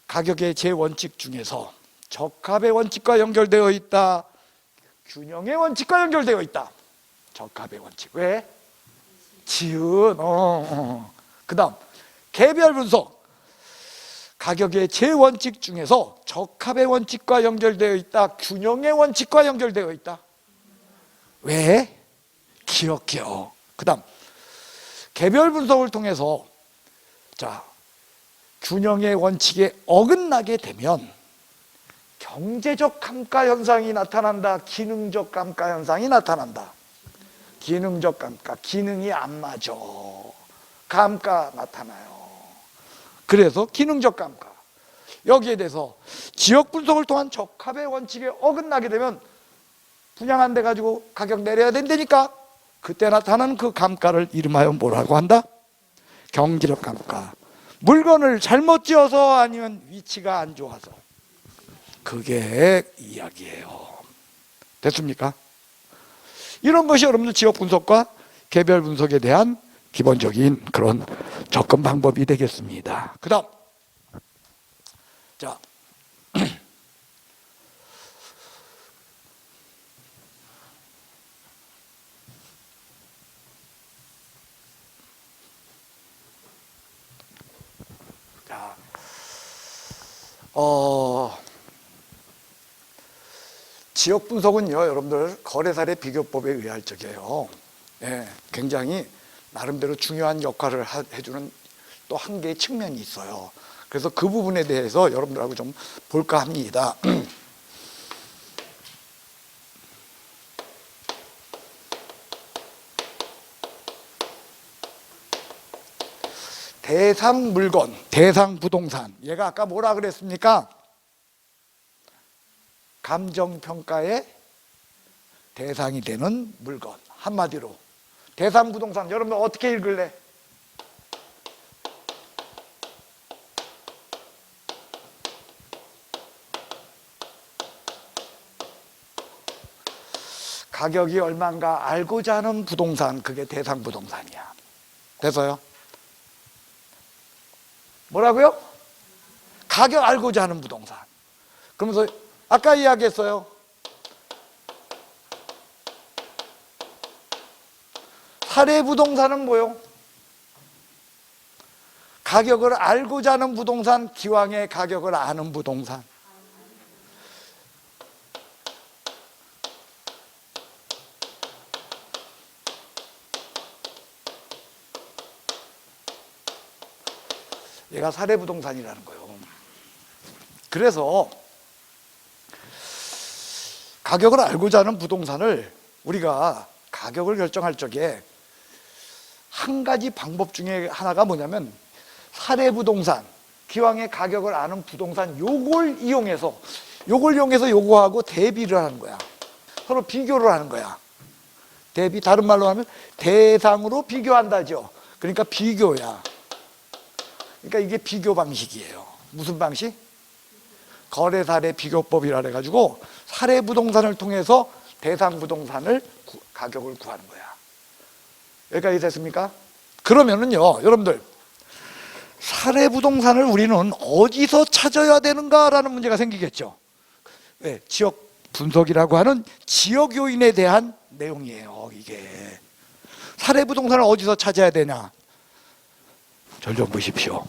가격의 제 원칙 중에서 적합의 원칙과 연결되어 있다. 균형의 원칙과 연결되어 있다. 적합의 원칙. 왜? 지읒. 그 다음 개별 분석. 가격의 제 원칙 중에서 적합의 원칙과 연결되어 있다. 균형의 원칙과 연결되어 있다. 왜? 기억. 그 다음 개별 분석을 통해서 자 균형의 원칙에 어긋나게 되면 경제적 감가 현상이 나타난다. 기능적 감가 현상이 나타난다. 기능적 감가, 기능이 안 맞아. 감가 나타나요. 그래서 기능적 감가. 여기에 대해서 지역 분석을 통한 적합의 원칙에 어긋나게 되면 분양 안 돼가지고 가격 내려야 된다니까. 그때 나타나는 그 감가를 이름하여 뭐라고 한다? 경제적 감가. 물건을 잘못 지어서 아니면 위치가 안 좋아서. 그게 이야기예요. 됐습니까? 이런 것이 여러분들 지역 분석과 개별 분석에 대한 기본적인 그런 접근 방법이 되겠습니다. 그 다음 자 지역 분석은요, 여러분들 거래사례 비교법에 의할 적이에요. 예, 굉장히 나름대로 중요한 역할을 해주는 또 한 개의 측면이 있어요. 그래서 그 부분에 대해서 여러분들하고 좀 볼까 합니다. 대상 물건, 대상 부동산. 얘가 아까 뭐라 그랬습니까? 감정평가의 대상이 되는 물건. 한마디로 대상 부동산. 여러분 어떻게 읽을래? 가격이 얼마인가 알고자 하는 부동산. 그게 대상 부동산이야. 돼서요? 뭐라고요? 가격 알고자 하는 부동산. 그러면서 아까 이야기했어요. 사례 부동산은 뭐요? 가격을 알고자 하는 부동산, 기왕의 가격을 아는 부동산. 얘가 사례 부동산이라는 거예요. 그래서 가격을 알고자 하는 부동산을 우리가 가격을 결정할 적에 한 가지 방법 중에 하나가 뭐냐면 사례 부동산, 기왕의 가격을 아는 부동산 요걸 이용해서 요거하고 대비를 하는 거야. 서로 비교를 하는 거야. 대비, 다른 말로 하면 대상으로 비교한다죠. 그러니까 비교야. 그러니까 이게 비교 방식이에요. 무슨 방식? 거래 사례 비교법이라 해가지고 사례 부동산을 통해서 대상 부동산을 가격을 구하는 거야. 여기까지 됐습니까? 그러면은요, 여러분들, 사례 부동산을 우리는 어디서 찾아야 되는가라는 문제가 생기겠죠. 왜? 지역 분석이라고 하는 지역 요인에 대한 내용이에요. 이게 사례 부동산을 어디서 찾아야 되냐? 절 좀 보십시오.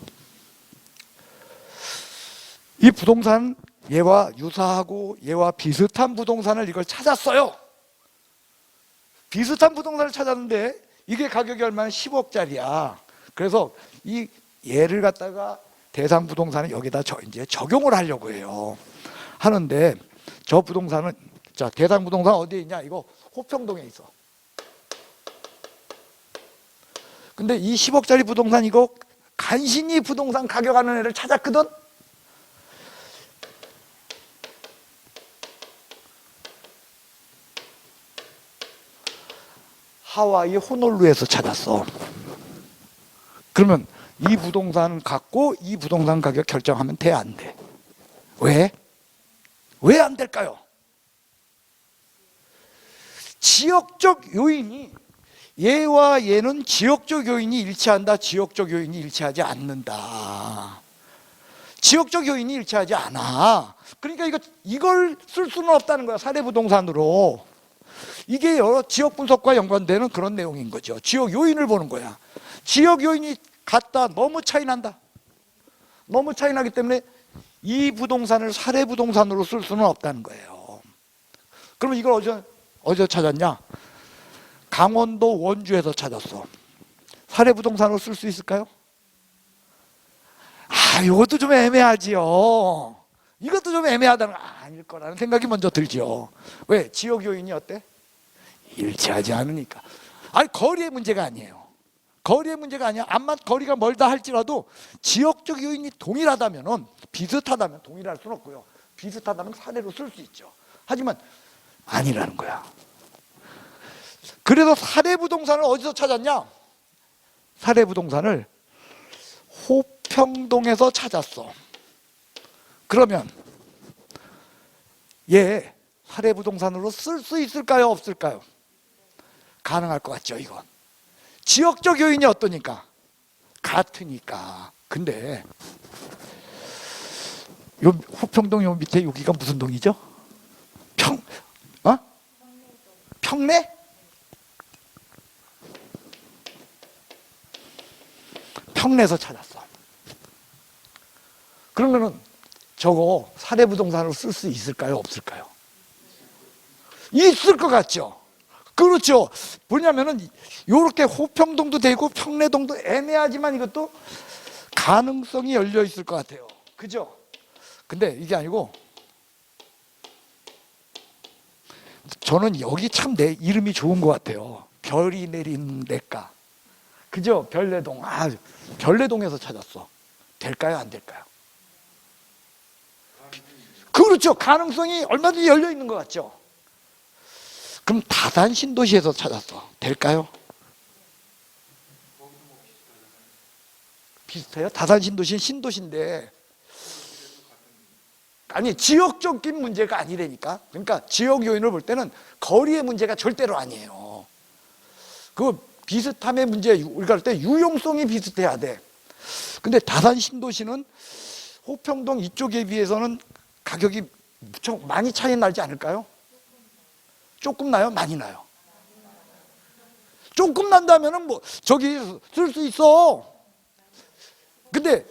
이 부동산 얘와 유사하고 얘와 비슷한 부동산을 이걸 찾았어요. 비슷한 부동산을 찾았는데 이게 가격이 얼마나? 10억짜리야. 그래서 이 얘를 갖다가 대상 부동산을 여기다 이제 적용을 하려고 해요. 하는데 저 부동산은, 자, 대상 부동산 어디에 있냐? 이거 호평동에 있어. 근데 이 10억짜리 부동산 이거 간신히 부동산 가격하는 애를 찾았거든? 하와이 호놀루에서 찾았어. 그러면 이 부동산 갖고 이 부동산 가격 결정하면 돼, 안 돼? 왜? 왜 안 될까요? 지역적 요인이, 얘와 얘는 지역적 요인이 일치한다, 지역적 요인이 일치하지 않는다. 지역적 요인이 일치하지 않아. 그러니까 이걸 쓸 수는 없다는 거야, 사례 부동산으로. 이게 여러 지역 분석과 연관되는 그런 내용인 거죠. 지역 요인을 보는 거야. 지역 요인이 같다, 너무 차이 난다. 너무 차이 나기 때문에 이 부동산을 사례 부동산으로 쓸 수는 없다는 거예요. 그러면 이걸 어디서 찾았냐? 강원도 원주에서 찾았어. 사례 부동산으로 쓸 수 있을까요? 이것도 좀 애매하지요. 이것도 좀 애매하다는 거 아닐 거라는 생각이 먼저 들죠. 왜? 지역 요인이 어때? 일치하지 않으니까. 아니, 거리의 문제가 아니에요. 거리의 문제가 아니야. 암만 거리가 멀다 할지라도 지역적 요인이 동일하다면, 비슷하다면, 동일할 수는 없고요. 비슷하다면 사례로 쓸 수 있죠. 하지만 아니라는 거야. 그래서 사례 부동산을 어디서 찾았냐? 사례 부동산을 호평동에서 찾았어. 그러면 얘 사례 부동산으로 쓸 수 있을까요, 없을까요? 가능할 것 같죠, 이건. 지역적 요인이 어떠니까? 같으니까. 근데 요 호평동 요 밑에 여기가 무슨 동이죠? 평내? 평내에서 찾았어. 그러면은 저거 사례 부동산으로 쓸 수 있을까요, 없을까요? 있을 것 같죠? 그렇죠. 뭐냐면은 요렇게 호평동도 되고 평내동도 애매하지만 이것도 가능성이 열려 있을 것 같아요. 그죠? 근데 이게 아니고, 저는 여기 참 내 이름이 좋은 것 같아요. 별이 내린 냇가. 그죠? 별내동. 별내동에서 찾았어. 될까요, 안 될까요? 그렇죠. 가능성이 얼마든지 열려 있는 것 같죠? 그럼 다산 신도시에서 찾았어. 될까요? 비슷해요? 다산 신도시는 신도시인데, 아니, 지역적인 문제가 아니라니까. 그러니까 지역 요인을 볼 때는 거리의 문제가 절대로 아니에요. 그 비슷함의 문제, 우리가 할 때 유용성이 비슷해야 돼. 근데 다산 신도시는 호평동 이쪽에 비해서는 가격이 무척 많이 차이 나지 않을까요? 조금 나요? 많이 나요? 조금 난다면은 뭐 저기 쓸 수 있어. 근데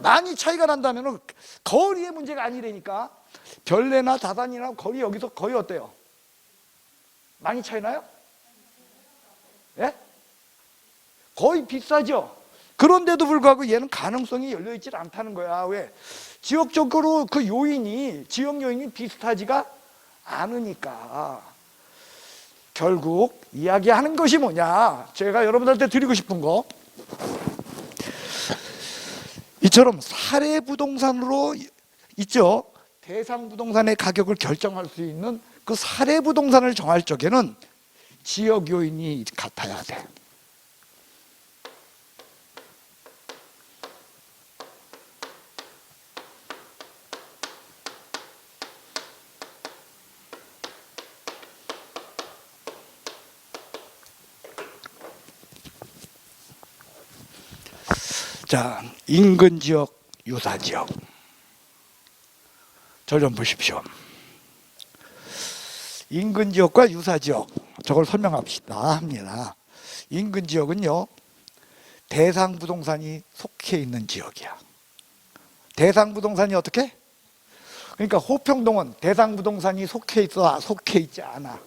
많이 차이가 난다면은 거리의 문제가 아니라니까. 별내나 다산이나 거리 여기서 거의 어때요? 많이 차이 나요? 예? 거의 비싸죠. 그런데도 불구하고 얘는 가능성이 열려 있지 않다는 거야. 왜? 지역적으로 그 요인이, 지역 요인이 비슷하지가 않으니까. 결국 이야기하는 것이 뭐냐? 제가 여러분들한테 드리고 싶은 거, 이처럼 사례 부동산으로 있죠. 대상 부동산의 가격을 결정할 수 있는 그 사례 부동산을 정할 적에는 지역 요인이 같아야 돼. 자, 인근 지역, 유사 지역. 저 좀 보십시오. 인근 지역과 유사 지역, 저걸 설명합시다 합니다. 인근 지역은요, 대상 부동산이 속해 있는 지역이야. 대상 부동산이 어떻게? 그러니까 호평동은 대상 부동산이 속해 있어, 속해 있지 않아.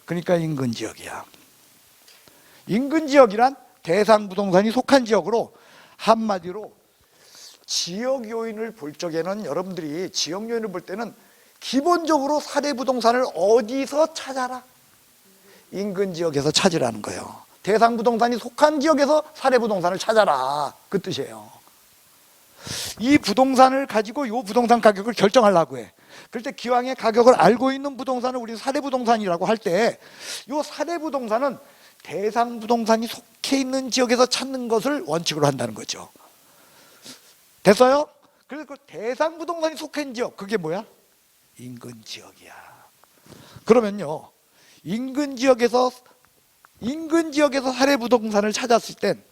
그러니까 인근 지역이야. 인근 지역이란 대상 부동산이 속한 지역으로, 한마디로 지역 요인을 볼 적에는, 여러분들이 지역 요인을 볼 때는 기본적으로 사례 부동산을 어디서 찾아라? 인근 지역에서 찾으라는 거예요. 대상 부동산이 속한 지역에서 사례 부동산을 찾아라, 그 뜻이에요. 이 부동산을 가지고 이 부동산 가격을 결정하려고 해. 그럴 때 기왕에 가격을 알고 있는 부동산을 우리 사례 부동산이라고 할 때, 이 사례 부동산은 대상 부동산이 속해 있는 지역에서 찾는 것을 원칙으로 한다는 거죠. 됐어요? 그래서 그 대상 부동산이 속해 있는 지역, 그게 뭐야? 인근 지역이야. 그러면요, 인근 지역에서 사례 부동산을 찾았을 땐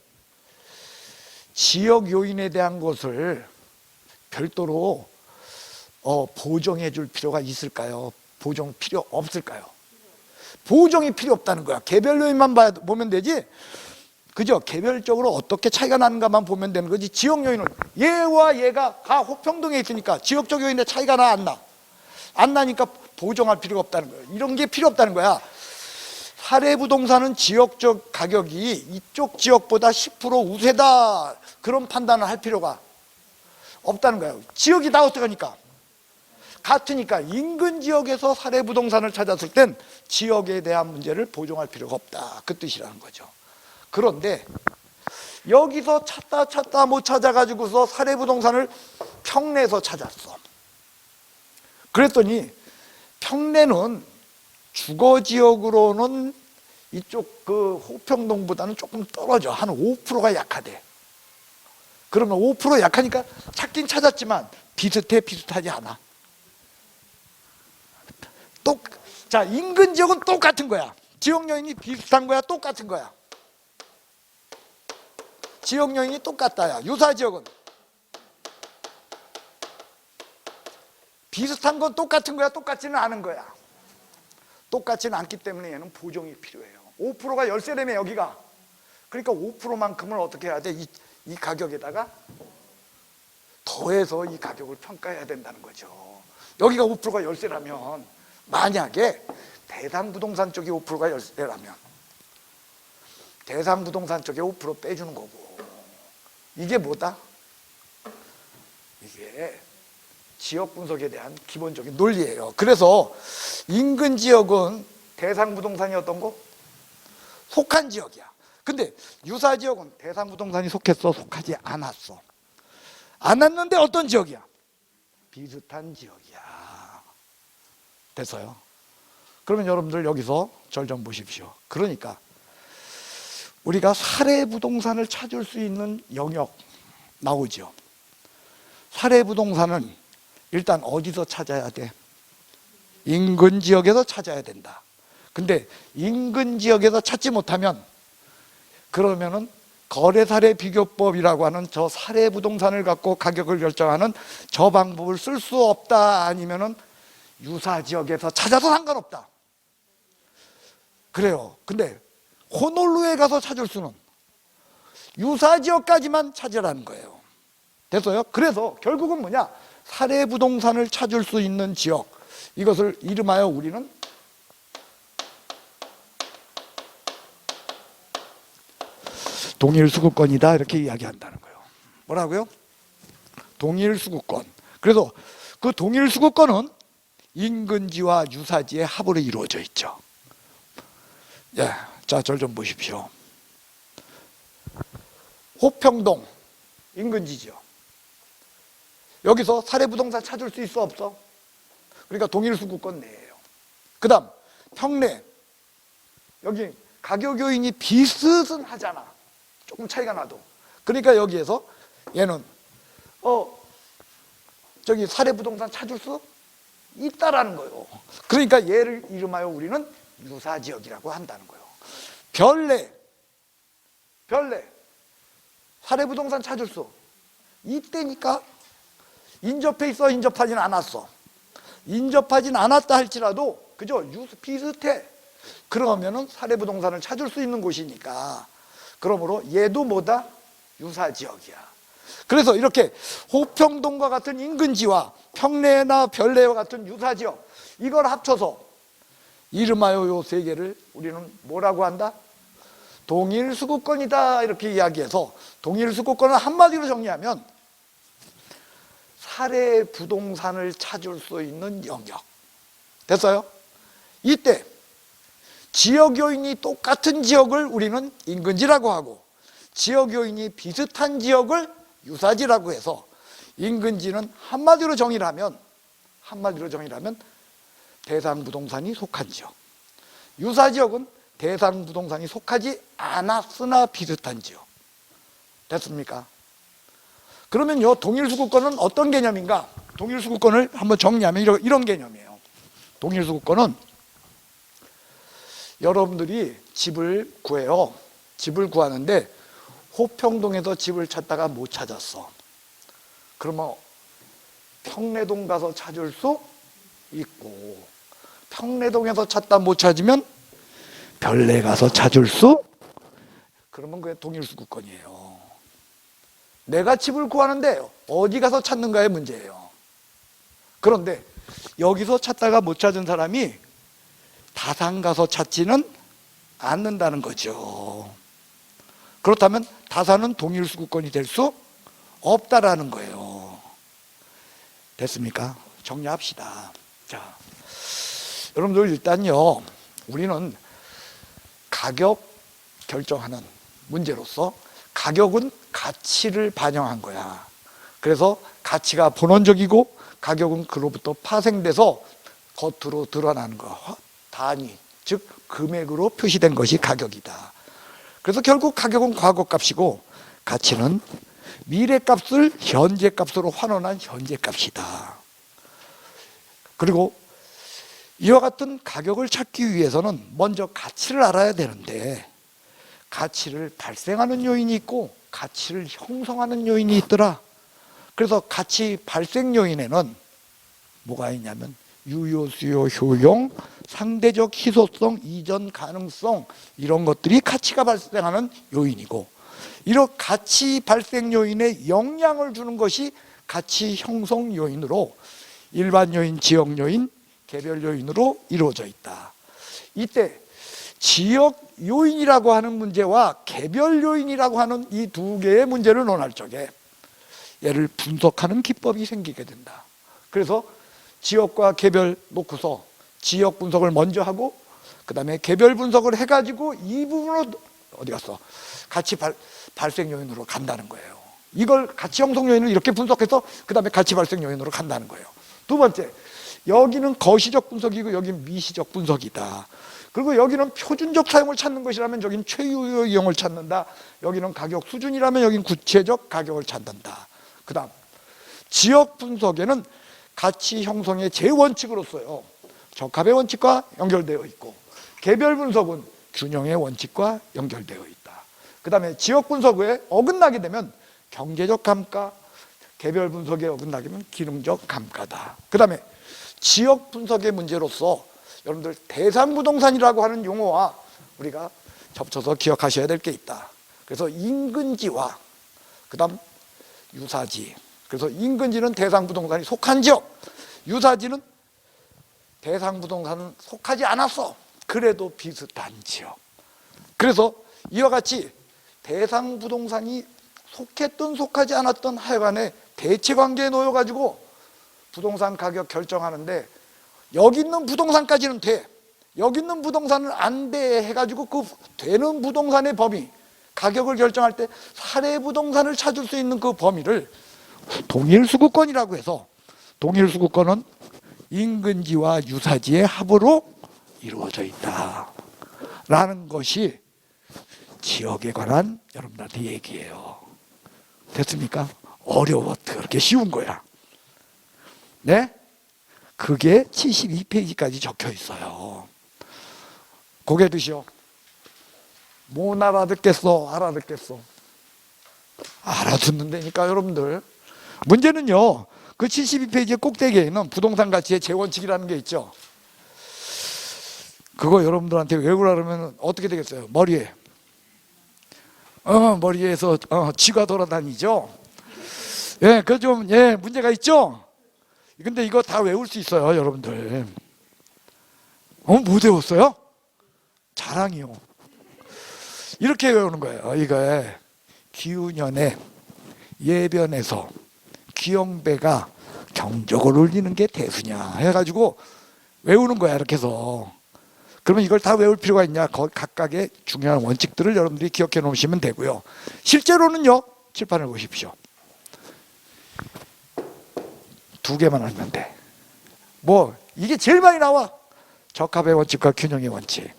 지역 요인에 대한 것을 별도로 보정해 줄 필요가 있을까요? 보정 필요 없을까요? 보정이 필요 없다는 거야. 개별 요인만 보면 되지, 그죠? 개별적으로 어떻게 차이가 나는가만 보면 되는 거지. 지역 요인은 얘와 얘가 가 호평동에 있으니까 지역적 요인에 차이가 나, 안 나? 안 나니까 보정할 필요가 없다는 거야. 이런 게 필요 없다는 거야. 사례 부동산은 지역적 가격이 이쪽 지역보다 10% 우세다, 그런 판단을 할 필요가 없다는 거예요. 지역이 다 어떡하니까? 같으니까. 인근 지역에서 사례 부동산을 찾았을 땐 지역에 대한 문제를 보정할 필요가 없다, 그 뜻이라는 거죠. 그런데 여기서 찾다 못 찾아가지고서 사례 부동산을 평내에서 찾았어. 그랬더니 평내는 주거지역으로는 이쪽 그 호평동보다는 조금 떨어져. 한 5%가 약하대. 그러면 5% 약하니까 찾긴 찾았지만 비슷하지 않아. 자, 인근 지역은 똑같은 거야. 지역 요인이 비슷한 거야, 똑같은 거야. 지역 요인이 똑같다야. 유사 지역은 비슷한 건 똑같은 거야, 똑같지는 않은 거야. 똑같지는 않기 때문에 얘는 보정이 필요해요. 5%가 열세라며 여기가. 그러니까 5%만큼을 어떻게 해야 돼? 이 가격에다가 더해서 이 가격을 평가해야 된다는 거죠. 여기가 5%가 열세라면, 만약에 대상 부동산 쪽이 5%가 열세라면 대상 부동산 쪽에 5% 빼주는 거고, 이게 뭐다? 이게 지역 분석에 대한 기본적인 논리예요. 그래서 인근 지역은 대상 부동산이 어떤 거? 속한 지역이야. 근데 유사 지역은 대상 부동산이 속했어? 속하지 않았어? 않았는데 어떤 지역이야? 비슷한 지역이야. 됐어요? 그러면 여러분들 여기서 절 좀 보십시오. 그러니까 우리가 사례 부동산을 찾을 수 있는 영역 나오죠. 사례 부동산은 일단 어디서 찾아야 돼? 인근 지역에서 찾아야 된다. 근데 인근 지역에서 찾지 못하면, 그러면은 거래사례 비교법이라고 하는 저 사례 부동산을 갖고 가격을 결정하는 저 방법을 쓸 수 없다, 아니면은 유사 지역에서 찾아도 상관없다. 그래요. 근데 호놀루에 가서 찾을 수는 유사 지역까지만 찾으라는 거예요. 됐어요? 그래서 결국은 뭐냐? 사례 부동산을 찾을 수 있는 지역, 이것을 이름하여 우리는 동일 수급권이다, 이렇게 이야기한다는 거예요. 뭐라고요? 동일 수급권. 그래서 그 동일 수급권은 인근지와 유사지의 합으로 이루어져 있죠. 예, 자, 절 좀 보십시오. 호평동 인근지죠. 여기서 사례부동산 찾을 수 있어, 없어? 그러니까 동일 수급권 내예요. 그 다음 평내 여기 가격 요인이 비슷은 하잖아. 조금 차이가 나도. 그러니까 여기에서 얘는 저기 사례부동산 찾을 수 있다라는 거예요. 그러니까 얘를 이름하여 우리는 유사지역이라고 한다는 거예요. 별내 사례부동산 찾을 수 있다니까. 인접해 있어, 인접하진 않았어. 인접하진 않았다 할지라도 그죠? 비슷해. 그러면은 사례부동산을 찾을 수 있는 곳이니까, 그러므로 얘도 뭐다? 유사지역이야. 그래서 이렇게 호평동과 같은 인근지와 평내나 별내와 같은 유사지역, 이걸 합쳐서 이름하여 요 세 개를 우리는 뭐라고 한다? 동일수급권이다, 이렇게 이야기해서, 동일수급권을 한마디로 정리하면 사례 부동산을 찾을 수 있는 영역. 됐어요? 이때 지역 요인이 똑같은 지역을 우리는 인근지라고 하고, 지역 요인이 비슷한 지역을 유사지라고 해서, 인근지는 한마디로 정의를 하면 대상 부동산이 속한 지역, 유사지역은 대상 부동산이 속하지 않았으나 비슷한 지역. 됐습니까? 그러면 요 동일수급권은 어떤 개념인가? 동일수급권을 한번 정리하면 이런 개념이에요. 동일수급권은 여러분들이 집을 구해요. 집을 구하는데 호평동에서 집을 찾다가 못 찾았어. 그러면 평내동 가서 찾을 수 있고, 평내동에서 찾다 못 찾으면 별내 가서 찾을 수, 그러면 그게 동일수급권이에요. 내가 집을 구하는데 어디 가서 찾는가의 문제예요. 그런데 여기서 찾다가 못 찾은 사람이 다산 가서 찾지는 않는다는 거죠. 그렇다면 다산은 동일수급권이 될 수 없다라는 거예요. 됐습니까? 정리합시다. 자, 여러분들 일단요, 우리는 가격 결정하는 문제로서 가격은 가치를 반영한 거야. 그래서 가치가 본원적이고 가격은 그로부터 파생돼서 겉으로 드러나는 거, 단위, 즉 금액으로 표시된 것이 가격이다. 그래서 결국 가격은 과거값이고 가치는 미래값을 현재값으로 환원한 현재값이다. 그리고 이와 같은 가격을 찾기 위해서는 먼저 가치를 알아야 되는데, 가치를 발생하는 요인이 있고 가치를 형성하는 요인이 있더라. 그래서 가치 발생 요인에는 뭐가 있냐면 유효, 수요, 효용, 상대적 희소성, 이전 가능성, 이런 것들이 가치가 발생하는 요인이고, 이런 가치 발생 요인에 영향을 주는 것이 가치 형성 요인으로 일반 요인, 지역 요인, 개별 요인으로 이루어져 있다. 이때 지역 요인이라고 하는 문제와 개별 요인이라고 하는 이 두 개의 문제를 논할 적에 얘를 분석하는 기법이 생기게 된다. 그래서 지역과 개별 놓고서 지역 분석을 먼저 하고 그 다음에 개별 분석을 해가지고 이 부분으로 어디 갔어? 가치 발생 요인으로 간다는 거예요. 이걸 가치 형성 요인을 이렇게 분석해서 그 다음에 가치 발생 요인으로 간다는 거예요. 두 번째, 여기는 거시적 분석이고 여기는 미시적 분석이다. 그리고 여기는 표준적 사용을 찾는 것이라면 여기는 최유효 이용을 찾는다. 여기는 가격 수준이라면 여기는 구체적 가격을 찾는다. 그 다음 지역 분석에는 가치 형성의 제원칙으로서요, 적합의 원칙과 연결되어 있고, 개별 분석은 균형의 원칙과 연결되어 있다. 그 다음에 지역 분석에 어긋나게 되면 경제적 감가, 개별 분석에 어긋나게 되면 기능적 감가다. 그 다음에 지역 분석의 문제로서 여러분들 대상부동산이라고 하는 용어와 우리가 접쳐서 기억하셔야 될 게 있다. 그래서 인근지와 그 다음 유사지, 그래서 인근지는 대상부동산이 속한 지역, 유사지는 대상부동산은 속하지 않았어. 그래도 비슷한 지역. 그래서 이와 같이 대상부동산이 속했든 속하지 않았든 하여간에 대체관계에 놓여가지고 부동산 가격 결정하는데, 여기 있는 부동산까지는 돼, 여기 있는 부동산은 안 돼 해가지고 그 되는 부동산의 범위, 가격을 결정할 때 사례 부동산을 찾을 수 있는 그 범위를 동일수급권이라고 해서, 동일수급권은 인근지와 유사지의 합으로 이루어져 있다. 라는 것이 지역에 관한 여러분들한테 얘기예요. 됐습니까? 어려워. 그렇게 쉬운 거야. 네? 그게 72페이지까지 적혀 있어요. 고개 드시오. 못 알아듣겠어? 알아듣겠어? 알아듣는다니까 여러분들. 문제는요, 그 72페이지의 꼭대기에는 부동산 가치의 재원칙이라는 게 있죠. 그거 여러분들한테 외우라면 어떻게 되겠어요? 머리에 머리에서 쥐가 돌아다니죠. 예, 그 좀 문제가 있죠. 근데 이거 다 외울 수 있어요, 여러분들. 못 외웠어요? 자랑이요. 이렇게 외우는 거예요. 이거 기운연의 예변에서 기영배가 경적을 울리는 게 대수냐 해가지고 외우는 거야. 이렇게 해서. 그러면 이걸 다 외울 필요가 있냐? 각각의 중요한 원칙들을 여러분들이 기억해 놓으시면 되고요. 실제로는요, 칠판을 보십시오. 2개만 알면 돼. 뭐 이게 제일 많이 나와. 적합의 원칙과 균형의 원칙.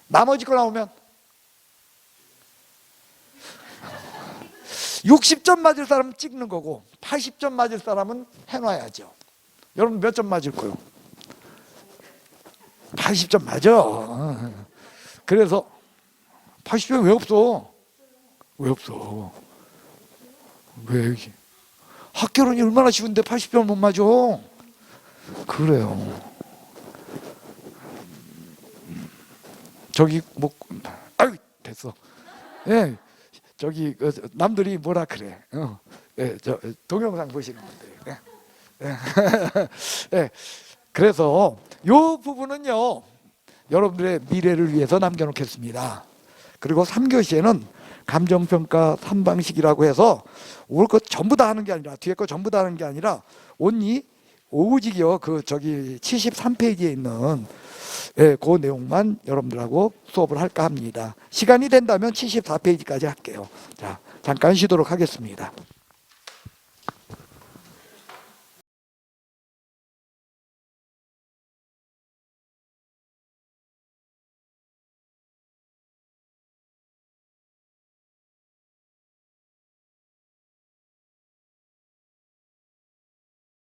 나머지 거 나오면 60점 맞을 사람은 찍는 거고 80점 맞을 사람은 해놔야죠. 여러분 몇 점 맞을 거요? 80점 맞아. 그래서 80점이 왜 없어? 왜 없어? 왜? 학교론이 얼마나 쉬운데 80점 못 맞아? 그래요. 저기 뭐 아유 됐어. 예, 저기 남들이 뭐라 그래. 저 동영상 보시는 분들. 예, 그래서 요 부분은요, 여러분들의 미래를 위해서 남겨놓겠습니다. 그리고 3교시에는 감정평가 3방식이라고 해서 올 것 전부 다 하는 게 아니라, 뒤에 거 전부 다 하는 게 아니라 온리 오직이요, 그 저기 73페이지에 있는 그 내용만 여러분들하고 수업을 할까 합니다. 시간이 된다면 74페이지까지 할게요. 자, 잠깐 쉬도록 하겠습니다.